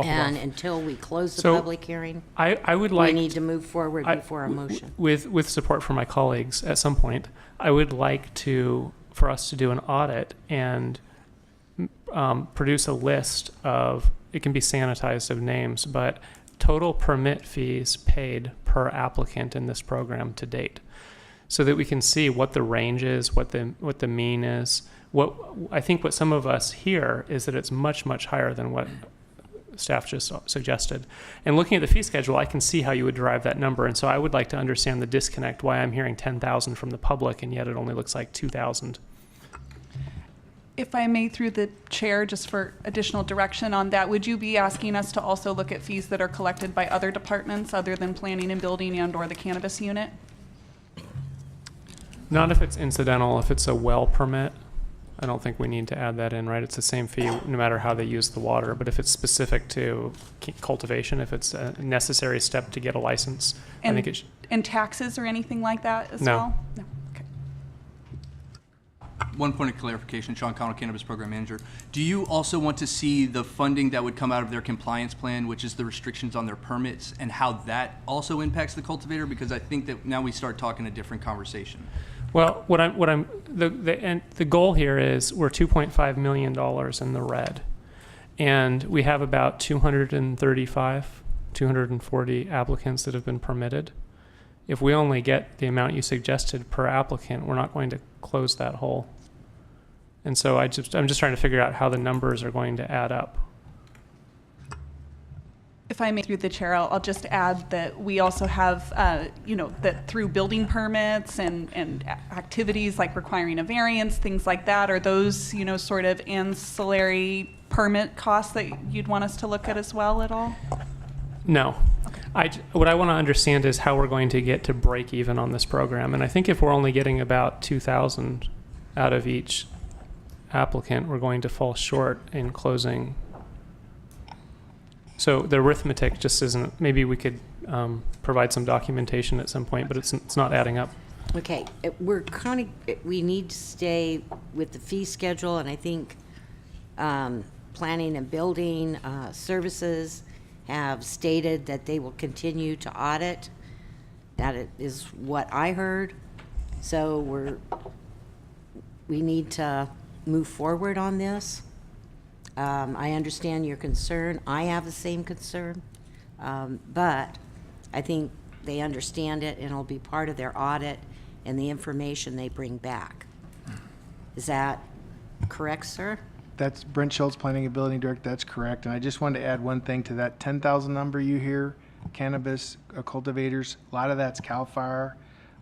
and until we close the So, public hearing, I would like we need to move forward before a motion. With support from my colleagues at some point, I would like for us to do an audit and produce a list of, it can be sanitized of names, but total permit fees paid per applicant in this program to date, so that we can see what the range is, what the mean is. I think what some of us hear is that it's much, much higher than what staff just suggested. And looking at the fee schedule, I can see how you would derive that number. And so I would like to understand the disconnect, why I'm hearing 10,000 from the public and yet it only looks like 2,000. If I may, through the chair, just for additional direction on that, would you be asking us to also look at fees that are collected by other departments other than planning and building and/or the cannabis unit? Not if it's incidental. If it's a well permit, I don't think we need to add that in, right? It's the same fee no matter how they use the water. But if it's specific to cultivation, if it's a necessary step to get a license, I think it should. And taxes or anything like that as No. well? No. One point of clarification, Sean Connell, Cannabis Program Manager. Do you also want to see the funding that would come out of their compliance plan, which is the restrictions on their permits, and how that also impacts the cultivator? Because I think that now we start talking a different conversation. Well, the goal here is we're $2.5 million in the red, and we have about 240 applicants that have been permitted. If we only get the amount you suggested per applicant, we're not going to close that hole. And so I'm just trying to figure out how the numbers are going to add up. If I may, through the chair, I'll just add that we also have, that through building permits and activities like requiring a variance, things like that, are those, sort of ancillary permit costs that you'd want us to look at as well at all? No. What I want to understand is how we're going to get to break even on this program. And I think if we're only getting about 2,000 out of each applicant, we're going to fall short in closing. So the arithmetic just isn't, maybe we could provide some documentation at some point, but it's not adding up. Okay, we need to stay with the fee schedule, and I think planning and building services have stated that they will continue to audit. That is what I heard. So we need to move forward on this. I understand your concern. I have the same concern. But I think they understand it, and it'll be part of their audit and the information they bring back. Is that correct, sir? That's Brent Schultz, Planning and Building Director. That's correct. And I just wanted to add one thing to that 10,000 number you hear, cannabis cultivators. A lot of that's CAL FIRE,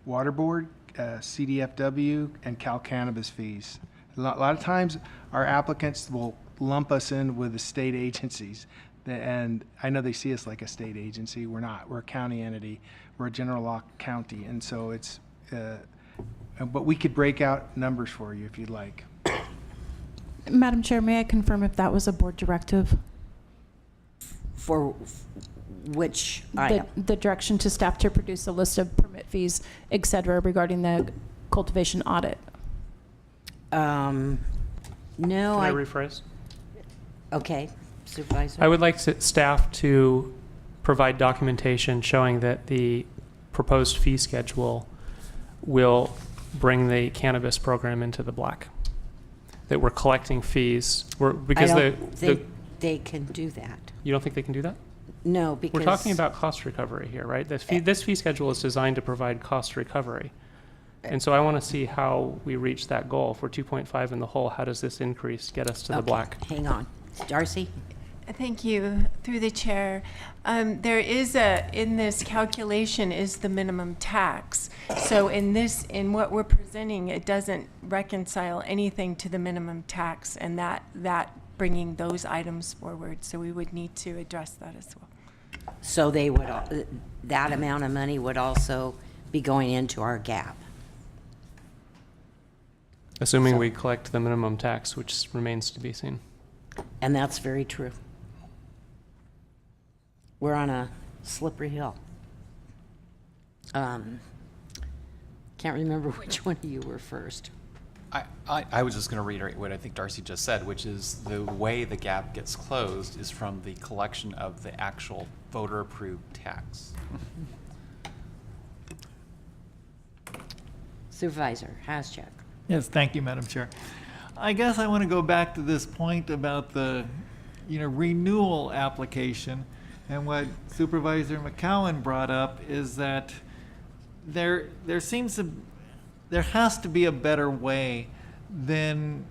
Water Board, CDFW, and Cal Cannabis fees. A lot of times our applicants will lump us in with the state agencies. And I know they see us like a state agency. We're not. We're a county entity. We're a general law county. And so it's, but we could break out numbers for you if you'd like. Madam Chair, may I confirm if that was a board directive? For which item? The direction to staff to produce a list of permit fees, et cetera, regarding the cultivation audit. No. Can I rephrase? Okay, Supervisor. I would like staff to provide documentation showing that the proposed fee schedule will bring the cannabis program into the black. That we're collecting fees. Because I don't think they can do that. You don't think they can do that? No, because... We're talking about cost recovery here, right? This fee schedule is designed to provide cost recovery. And so I want to see how we reach that goal. If we're 2.5 in the hole, how does this increase get us to the black? Hang on. Darcy? Thank you. Through the chair, there is in this calculation is the minimum tax. So in what we're presenting, it doesn't reconcile anything to the minimum tax, and that bringing those items forward. So we would need to address that as well. So they would, that amount of money would also be going into our gap. Assuming we collect the minimum tax, which remains to be seen. And that's very true. We're on a slippery hill. Can't remember which one of you were first. I was just going to reiterate what I think Darcy just said, which is the way the gap gets closed is from the collection of the actual voter-approved tax. Supervisor Haschak. Yes, thank you, Madam Chair. I guess I want to go back to this point about the, renewal application. And what Supervisor McCowan brought up is that there has to be a better way than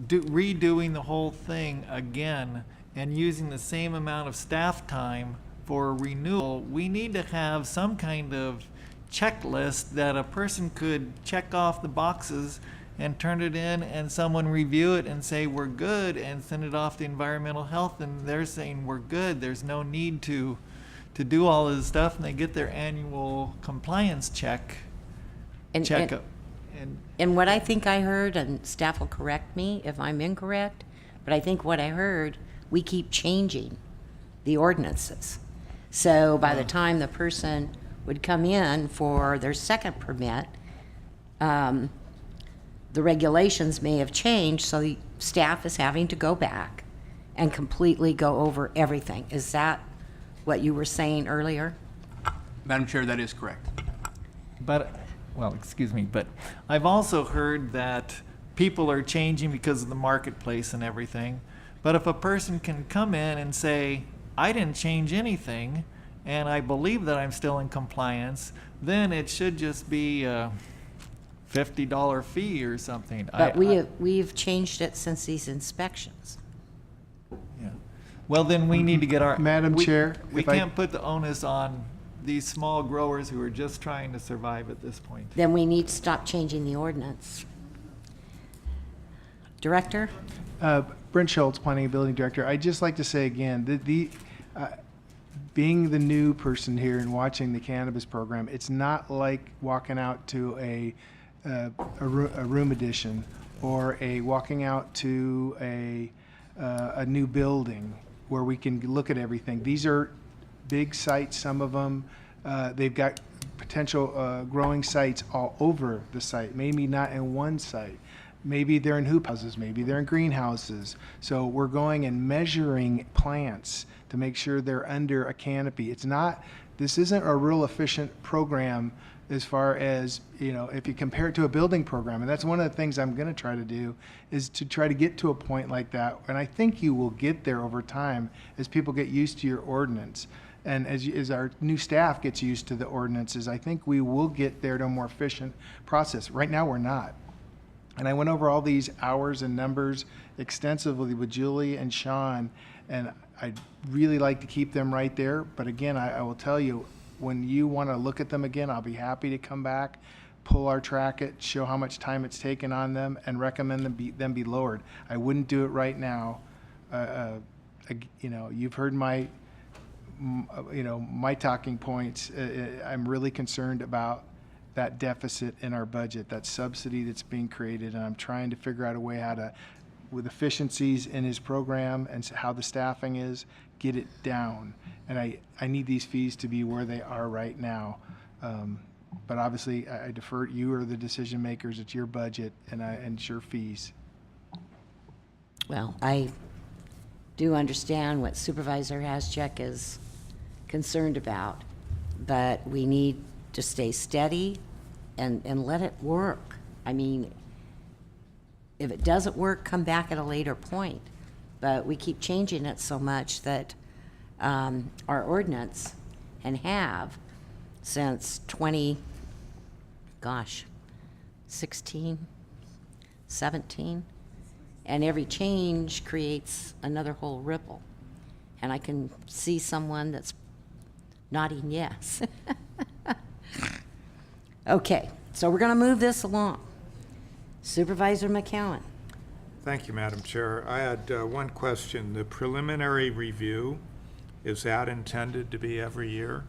redoing the whole thing again and using the same amount of staff time for a renewal. We need to have some kind of checklist that a person could check off the boxes and turn it in, and someone review it and say we're good and send it off to environmental health, and they're saying we're good. There's no need to do all of this stuff, and they get their annual compliance checkup. And what I think I heard, and staff will correct me if I'm incorrect, but I think what I heard, we keep changing the ordinances. So by the time the person would come in for their second permit, the regulations may have changed, so the staff is having to go back and completely go over everything. Is that what you were saying earlier? Madam Chair, that is correct. But I've also heard that people are changing because of the marketplace and everything. But if a person can come in and say, I didn't change anything, and I believe that I'm still in compliance, then it should just be a $50 fee or something. But we've changed it since these inspections. Yeah. well, then we need to get our. Madam Chair, We if I- can't put the onus on these small growers who are just trying to survive at this point. Then we need to stop changing the ordinance. Director? Brent Schultz, Planning and Building Director. I'd just like to say again, that being the new person here and watching the cannabis program, it's not like walking out to a room addition or walking out to a new building where we can look at everything. These are big sites, some of them. They've got potential growing sites all over the site, maybe not in one site. Maybe they're in hoop houses, maybe they're in greenhouses. So we're going and measuring plants to make sure they're under a canopy. This isn't a real efficient program as far as, if you compare it to a building program. And that's one of the things I'm going to try to do, is to try to get to a point like that. And I think you will get there over time as people get used to your ordinance. And as our new staff gets used to the ordinances, I think we will get there to a more efficient process. Right now, we're not. And I went over all these hours and numbers extensively with Julie and Sean, and I'd really like to keep them right there. But again, I will tell you, when you want to look at them again, I'll be happy to come back, pull our track it, show how much time it's taken on them, and recommend them be lowered. I wouldn't do it right now. You've heard my talking points. I'm really concerned about that deficit in our budget, that subsidy that's being created, and I'm trying to figure out a way how to, with efficiencies in his program and how the staffing is, get it down. And I need these fees to be where they are right now. But obviously, I defer, you are the decision makers, it's your budget, and it's your fees. Well, I do understand what Supervisor Haschek is concerned about, but we need to stay steady and let it work. I mean, if it doesn't work, come back at a later point. But we keep changing it so much that our ordinance, and have since 16, 17, and every change creates another whole ripple. And I can see someone that's nodding yes. Okay, so we're going to move this along. Supervisor McCowan. Thank you, Madam Chair. I had one question. The preliminary review, is that intended to be every year?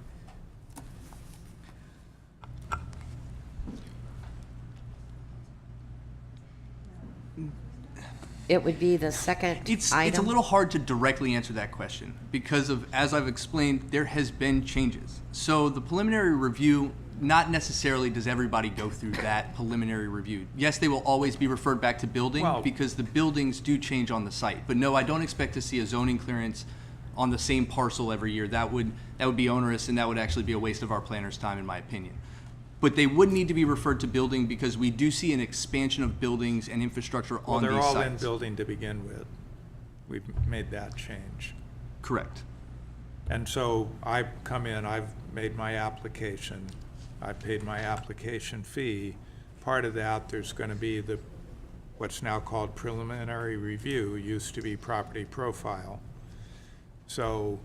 It would be the second item. It's a little hard to directly answer that question because of, as I've explained, there has been changes. So the preliminary review, not necessarily does everybody go through that preliminary review. Yes, they will always be referred back to building because the buildings do change on the site. But no, I don't expect to see a zoning clearance on the same parcel every year. That would be onerous, and that would actually be a waste of our planners' time, in my opinion. But they would need to be referred to building because we do see an expansion of buildings and infrastructure on these sites. Well, they're all in building to begin with. We've made that change. Correct. And so I've come in, I've made my application, I paid my application fee. Part of that, there's going to be what's now called preliminary review, used to be property profile. So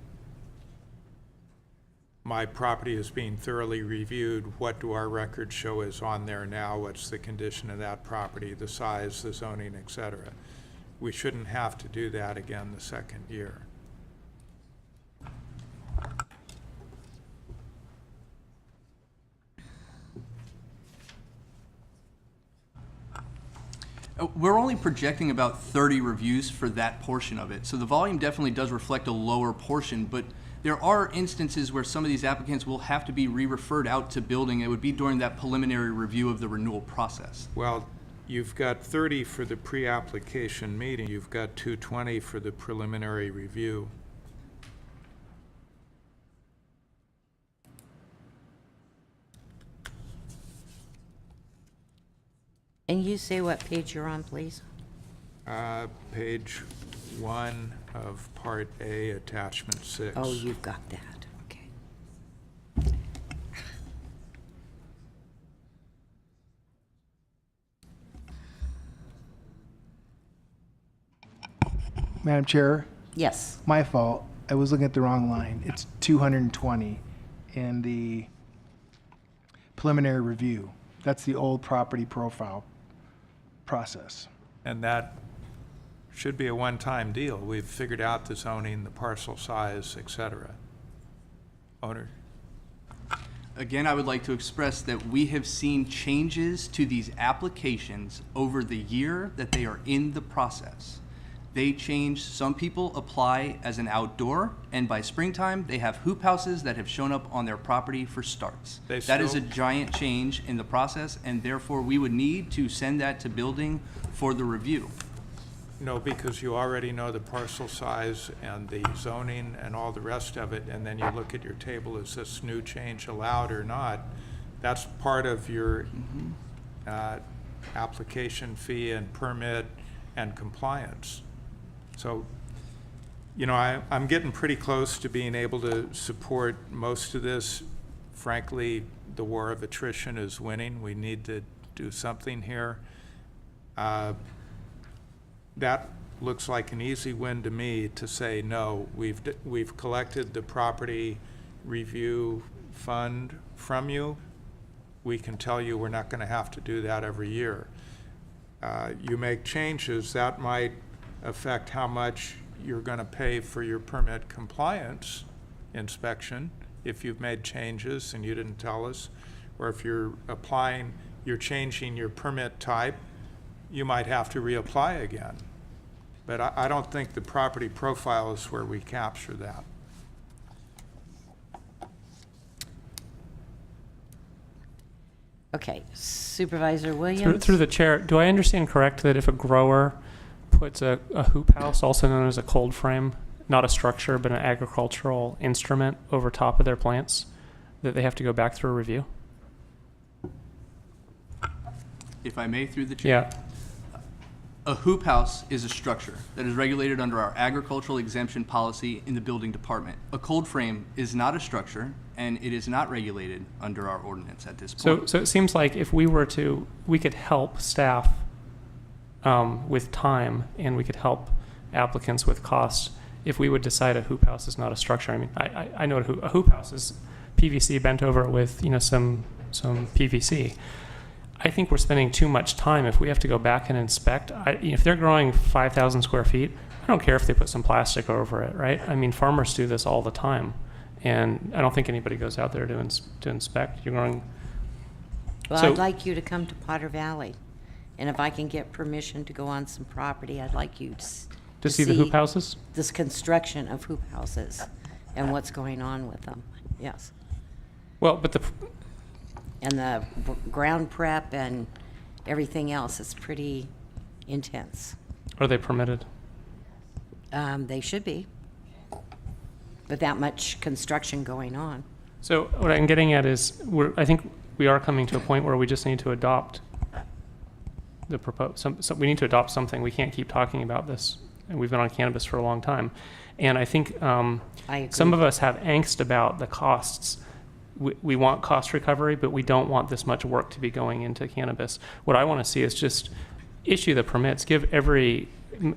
my property is being thoroughly reviewed. What do our records show is on there now? What's the condition of that property, the size, the zoning, et cetera? We shouldn't have to do that again the second year. We're only projecting about 30 reviews for that portion of it. So the volume definitely does reflect a lower portion, but there are instances where some of these applicants will have to be re-referred out to building. It would be during that preliminary review of the renewal process. Well, you've got 30 for the pre-application meeting. You've got 220 for the preliminary review. And you say what page you're on, please? Page 1 of Part A, Attachment 6. Oh, you've got that, okay. Madam Chair, Yes. My fault. I was looking at the wrong line. It's 220 in the preliminary review. That's the old property profile process. And that should be a one-time deal. We've figured out the zoning, the parcel size, et cetera. Owner? Again, I would like to express that we have seen changes to these applications over the year that they are in the process. They change. Some people apply as an outdoor, and by springtime, they have hoop houses that have shown up on their property for starts. That is a giant change in the process, and therefore we would need to send that to building for the review. No, because you already know the parcel size and the zoning and all the rest of it, and then you look at your table, is this new change allowed or not? That's part of your application fee and permit and compliance. So, you know, I'm getting pretty close to being able to support most of this. Frankly, the war of attrition is winning. We need to do something here. That looks like an easy win to me, to say, no, we've collected the property review fund from you. We can tell you we're not going to have to do that every year. You make changes, that might affect how much you're going to pay for your permit compliance inspection if you've made changes and you didn't tell us, or if you're changing your permit type, you might have to reapply again. But I don't think the property profile is where we capture that. Okay, Supervisor Williams? Through the chair, do I understand correct that if a grower puts a hoop house, also known as a cold frame, not a structure, but an agricultural instrument over top of their plants, that they have to go back through a review? If I may, through the chair. Yeah. A hoop house is a structure that is regulated under our agricultural exemption policy in the building department. A cold frame is not a structure, and it is not regulated under our ordinance at this point. So it seems like if we could help staff with time, and we could help applicants with costs if we would decide a hoop house is not a structure. I mean, I know a hoop house is PVC bent over with, you know, some PVC. I think we're spending too much time if we have to go back and inspect. If they're growing 5,000 square feet, I don't care if they put some plastic over it, right? I mean, farmers do this all the time, and I don't think anybody goes out there to inspect. You're growing. Well, I'd like you to come to Potter Valley, and if I can get permission to go on some property, I'd like you to see the hoop houses? This construction of hoop houses and what's going on with them, yes. Well, but and the ground prep and everything else is pretty intense. Are they permitted? They should be, with that much construction going on. So what I'm getting at is, I think we are coming to a point where we just need to adopt the proposed. We need to adopt something. We can't keep talking about this, and we've been on cannabis for a long time. And I think some of us have angst about the costs. We want cost recovery, but we don't want this much work to be going into cannabis. What I want to see is just issue the permits, give every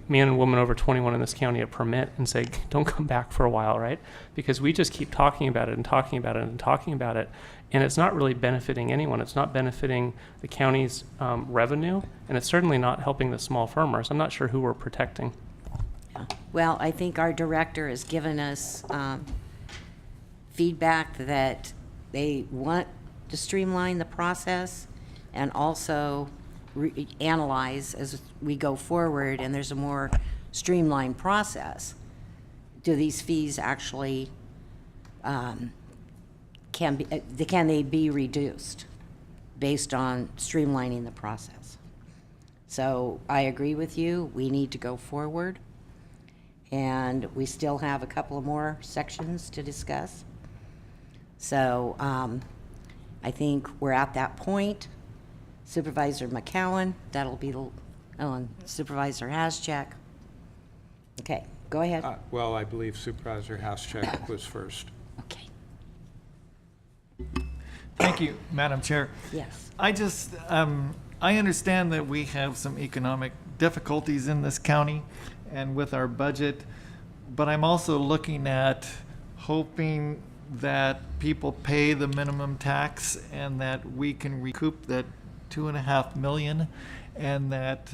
man and woman over 21 in this county a permit, and say, don't come back for a while, right? Because we just keep talking about it and talking about it and talking about it, and it's not really benefiting anyone. It's not benefiting the county's revenue, and it's certainly not helping the small farmers. I'm not sure who we're protecting. Well, I think our director has given us feedback that they want to streamline the process and also analyze as we go forward, and there's a more streamlined process. Do these fees actually, can they be reduced based on streamlining the process? So I agree with you, we need to go forward, and we still have a couple of more sections to discuss. So I think we're at that point. Supervisor McCowan, that'll be, and Supervisor Haschak. Okay, go ahead. Well, I believe Supervisor Haschak was first. Okay. Thank you, Madam Chair. Yes. I understand that we have some economic difficulties in this county, and with our budget, but I'm also looking at hoping that people pay the minimum tax and that we can recoup that 2.5 million, and that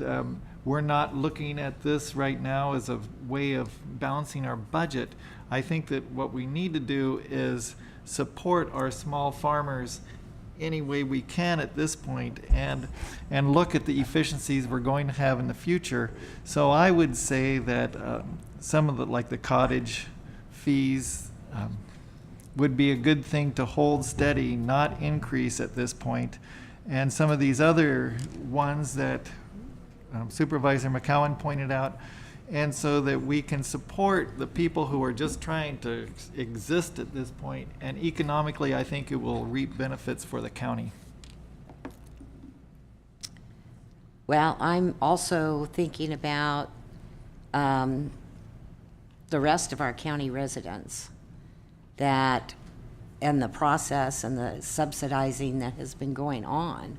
we're not looking at this right now as a way of balancing our budget. I think that what we need to do is support our small farmers any way we can at this point, and look at the efficiencies we're going to have in the future. So I would say that some of the cottage fees would be a good thing to hold steady, not increase at this point. And some of these other ones that Supervisor McCowan pointed out, and so that we can support the people who are just trying to exist at this point. And economically, I think it will reap benefits for the county. Well, I'm also thinking about the rest of our county residents, that, and the process and the subsidizing that has been going on.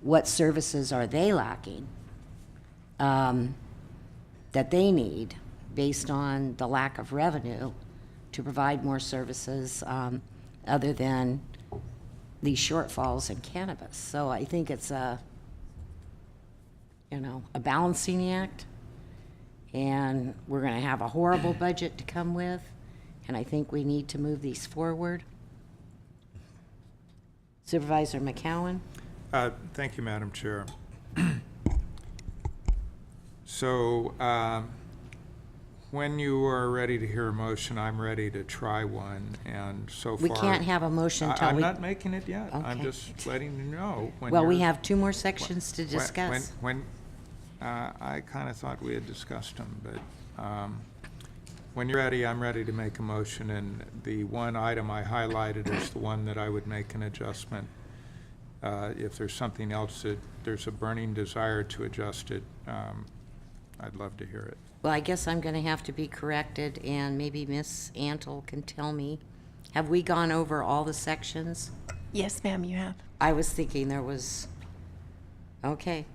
What services are they lacking that they need based on the lack of revenue to provide more services other than these shortfalls in cannabis? So I think it's a balancing act, and we're going to have a horrible budget to come with, and I think we need to move these forward. Supervisor McCowan? Thank you, Madam Chair. So when you are ready to hear a motion, I'm ready to try one. And so far, We can't have a motion until I'm we... not making it yet. I'm Okay. just letting you know. When Well, we you're- have 2 more sections to discuss. I kind of thought we had discussed them, but when you're ready, I'm ready to make a motion. And the one item I highlighted is the one that I would make an adjustment. If there's something else that there's a burning desire to adjust it, I'd love to hear it. Well, I guess I'm going to have to be corrected, and maybe Miss Antle can tell me. Have we gone over all the sections? Yes, ma'am, you have. I was thinking there was... Okay.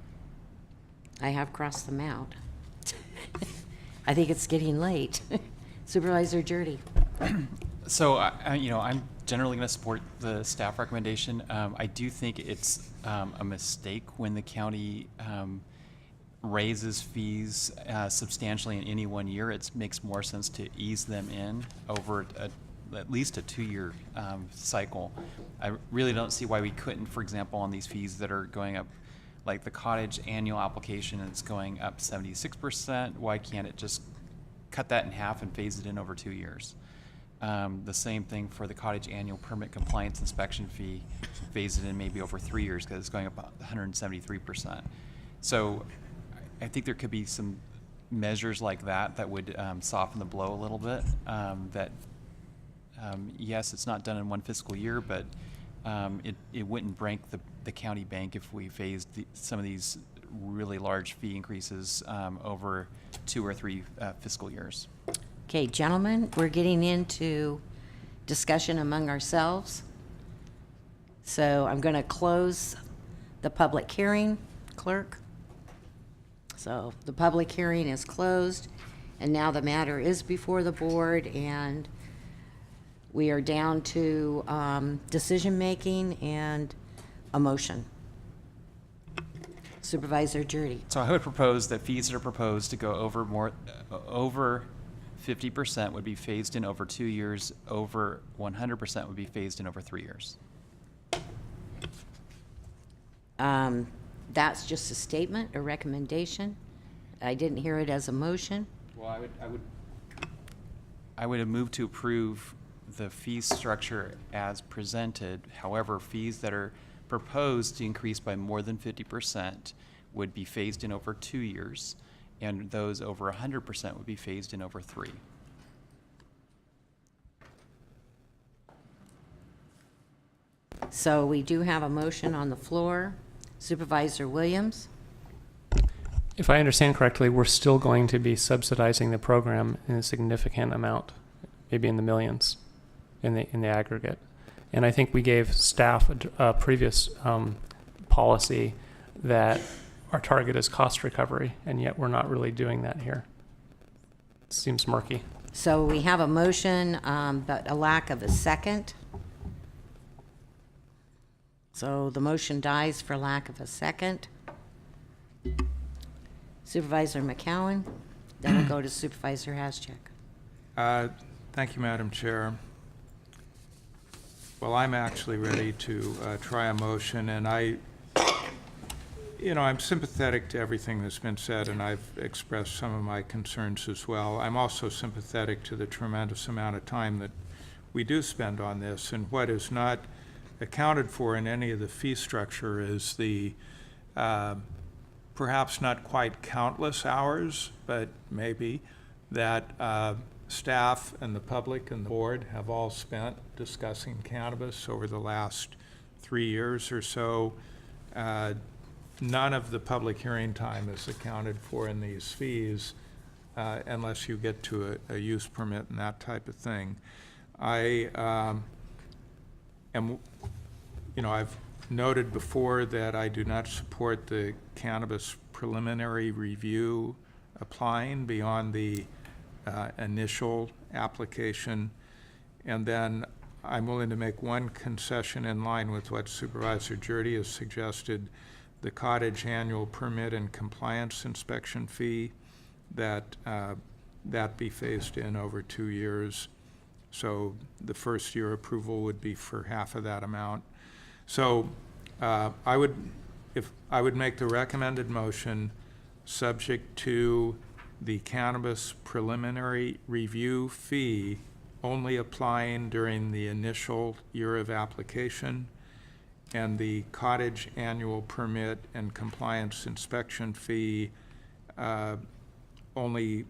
I have crossed them out. I think it's getting late. Supervisor Jurdy. So, I'm generally going to support the staff recommendation. I do think it's a mistake when the county raises fees substantially in any one year. It makes more sense to ease them in over at least a 2-year cycle. I really don't see why we couldn't, for example, on these fees that are going up, like the cottage annual application is going up 76%, why can't it just cut that in half and phase it in over 2 years? The same thing for the cottage annual permit compliance inspection fee, phase it in maybe over 3 years because it's going up 173%. So I think there could be some measures like that would soften the blow a little bit. Yes, it's not done in one fiscal year, but it wouldn't break the county bank if we phased some of these really large fee increases over 2 or 3 fiscal years. Okay, gentlemen, we're getting into discussion among ourselves. So I'm going to close the public hearing, clerk. So the public hearing is closed, and now the matter is before the board, and we are down to decision-making and a motion. Supervisor Jurdy. So I would propose that fees that are proposed to go over 50% would be phased in over 2 years, over 100% would be phased in over 3 years. That's just a statement, a recommendation. I didn't hear it as a motion. Well, I would have moved to approve the fee structure as presented. However, fees that are proposed to increase by more than 50% would be phased in over 2 years, and those over 100% would be phased in over 3. So we do have a motion on the floor. Supervisor Williams? If I understand correctly, we're still going to be subsidizing the program in a significant amount, maybe in the millions in the aggregate. And I think we gave staff a previous policy that our target is cost recovery, and yet we're not really doing that here. It seems murky. So we have a motion, but a lack of a second. So the motion dies for lack of a second. Supervisor McCowan, then we'll go to Supervisor Haschek. Thank you, Madam Chair. Well, I'm actually ready to try a motion, and I'm sympathetic to everything that's been said, and I've expressed some of my concerns as well. I'm also sympathetic to the tremendous amount of time that we do spend on this, and what is not accounted for in any of the fee structure is the perhaps not quite countless hours, but maybe, that staff and the public and the board have all spent discussing cannabis over the last 3 years or so. None of the public hearing time is accounted for in these fees unless you get to a use permit and that type of thing. I've noted before that I do not support the cannabis preliminary review applying beyond the initial application. And then I'm willing to make one concession in line with what Supervisor Jurdy has suggested, the cottage annual permit and compliance inspection fee, that be phased in over 2 years. So the first year approval would be for half of that amount. So I would make the recommended motion subject to the cannabis preliminary review fee only applying during the initial year of application, and the cottage annual permit and compliance inspection fee only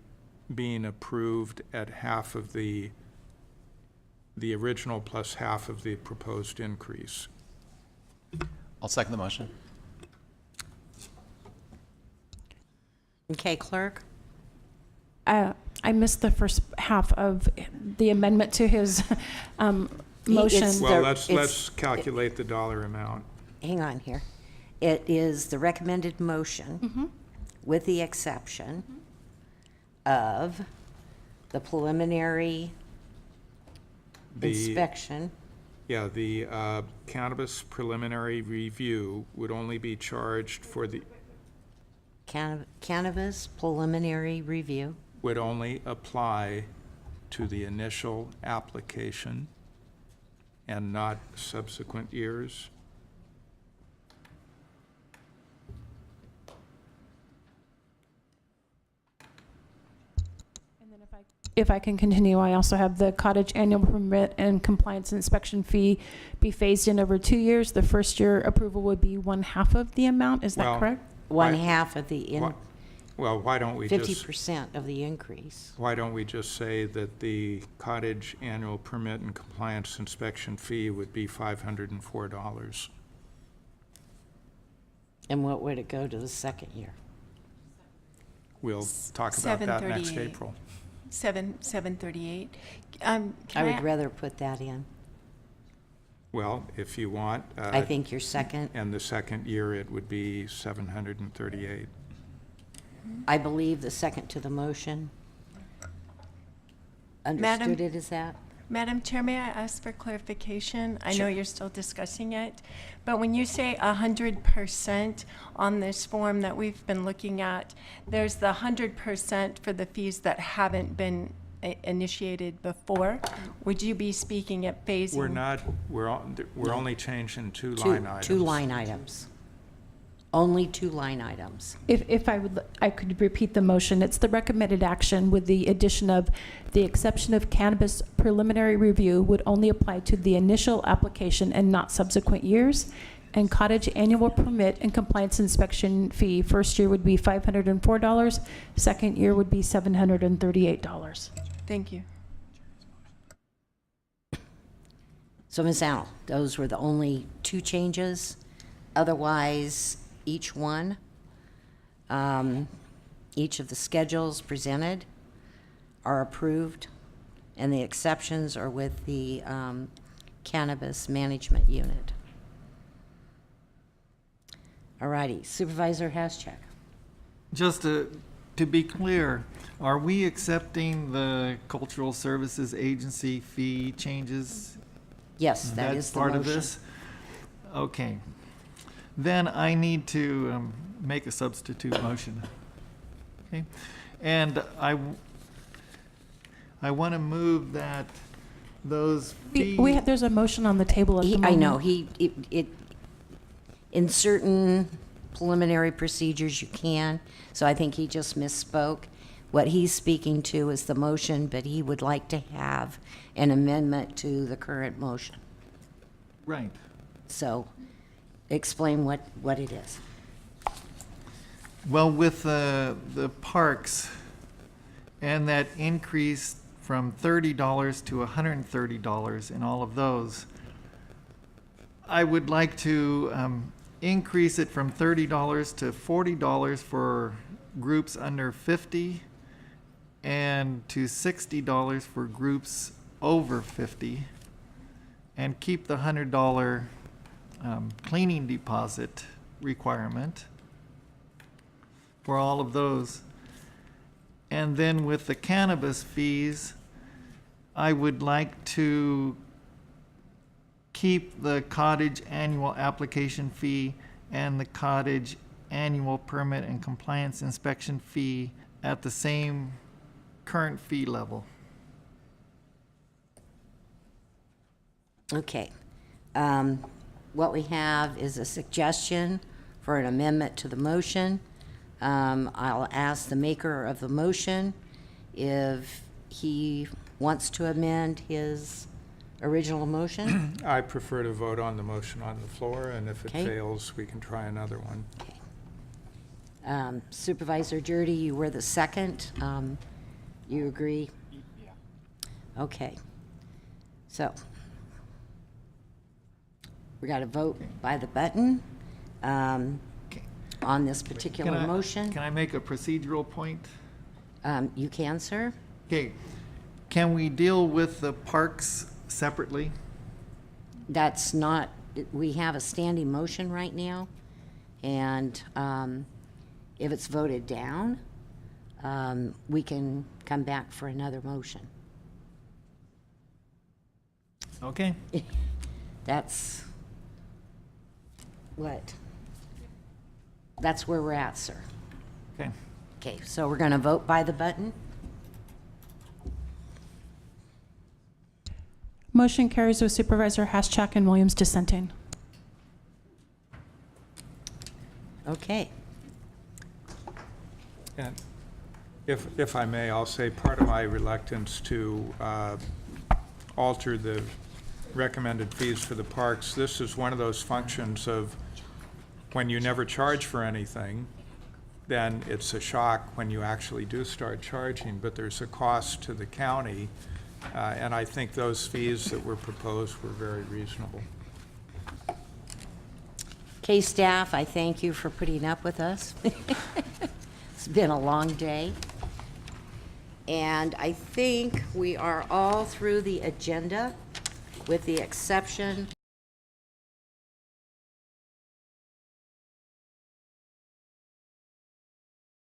being approved at half of the original plus half of the proposed increase. I'll second the motion. Okay, clerk? I missed the first half of the amendment to his motion. Well, let's calculate the dollar amount. Hang on here. It is the recommended motion with the exception of the preliminary inspection. Yeah, the cannabis preliminary review would only be charged for the... Cannabis preliminary review. Would only apply to the initial application and not subsequent years. If I can continue, I also have the cottage annual permit and compliance inspection fee be phased in over 2 years. The first year approval would be 1/2 of the amount. Is that correct? 1/2 of the Well, why don't we just... 50% of the increase. Why don't we just say that the cottage annual permit and compliance inspection fee would be $504? And what would it go to the second year? We'll talk about that next April. 738. I would rather put that in. Well, if you want... I think your second... And the second year, it would be 738. I believe the second to the motion. Understood it as that? Madam Chair, may I ask for clarification? I know Sure. you're still discussing it, but when you say 100% on this form that we've been looking at, there's the 100% for the fees that haven't been initiated before. Would you be speaking at phasing? We're not, we're only changing two line items. Two line items. Only 2 line items. If I could repeat the motion. It's the recommended action with the addition of the exception of cannabis preliminary review would only apply to the initial application and not subsequent years. And cottage annual permit and compliance inspection fee, first year would be $504, second year would be $738. Thank you. So Ms. Al, those were the only 2 changes. Otherwise, each one, each of the schedules presented are approved, and the exceptions are with the cannabis management unit. All righty, Supervisor Haschek. Just to to be clear, are we accepting the Cultural Services Agency fee changes? Yes, that That's is the part of motion. this? Okay. Then I need to make a substitute motion. Okay? And I want to move that those fees... There's a motion on the table at the moment. I know, in certain preliminary procedures you can, so I think he just misspoke. What he's speaking to is the motion, but he would like to have an amendment to the current motion. Right. So explain what it is. Well, with the parks and that increase from $30 to $130 in all of those, I would like to increase it from $30 to $40 for groups under 50 and to $60 for groups over 50, and keep the $100 cleaning deposit requirement for all of those. And then with the cannabis fees, I would like to keep the cottage annual application fee and the cottage annual permit and compliance inspection fee at the same current fee level. Okay. What we have is a suggestion for an amendment to the motion. I'll ask the maker of the motion if he wants to amend his original motion. I prefer to vote on the motion on the floor, and if it Okay. fails, we can try another one. Supervisor Jordy, you were the second. You agree? Yeah. Okay. So we got to vote by the button on this particular motion. Can I make a procedural point? You can, sir. Okay. Can we deal with the parks separately? That's not, we have a standing motion right now, and if it's voted down, we can come back for another motion. Okay. That's what? That's where we're at, sir. Okay. Okay, so we're going to vote by the button. Motion carries with Supervisor Haschak and Williams dissenting. Okay. And if I may, I'll say part of my reluctance to alter the recommended fees for the parks, this is one of those functions of when you never charge for anything, then it's a shock when you actually do start charging, but there's a cost to the county, and I think those fees that were proposed were very reasonable. Okay, staff, I thank you for putting up with us. It's been a long day. And I think we are all through the agenda, with the exception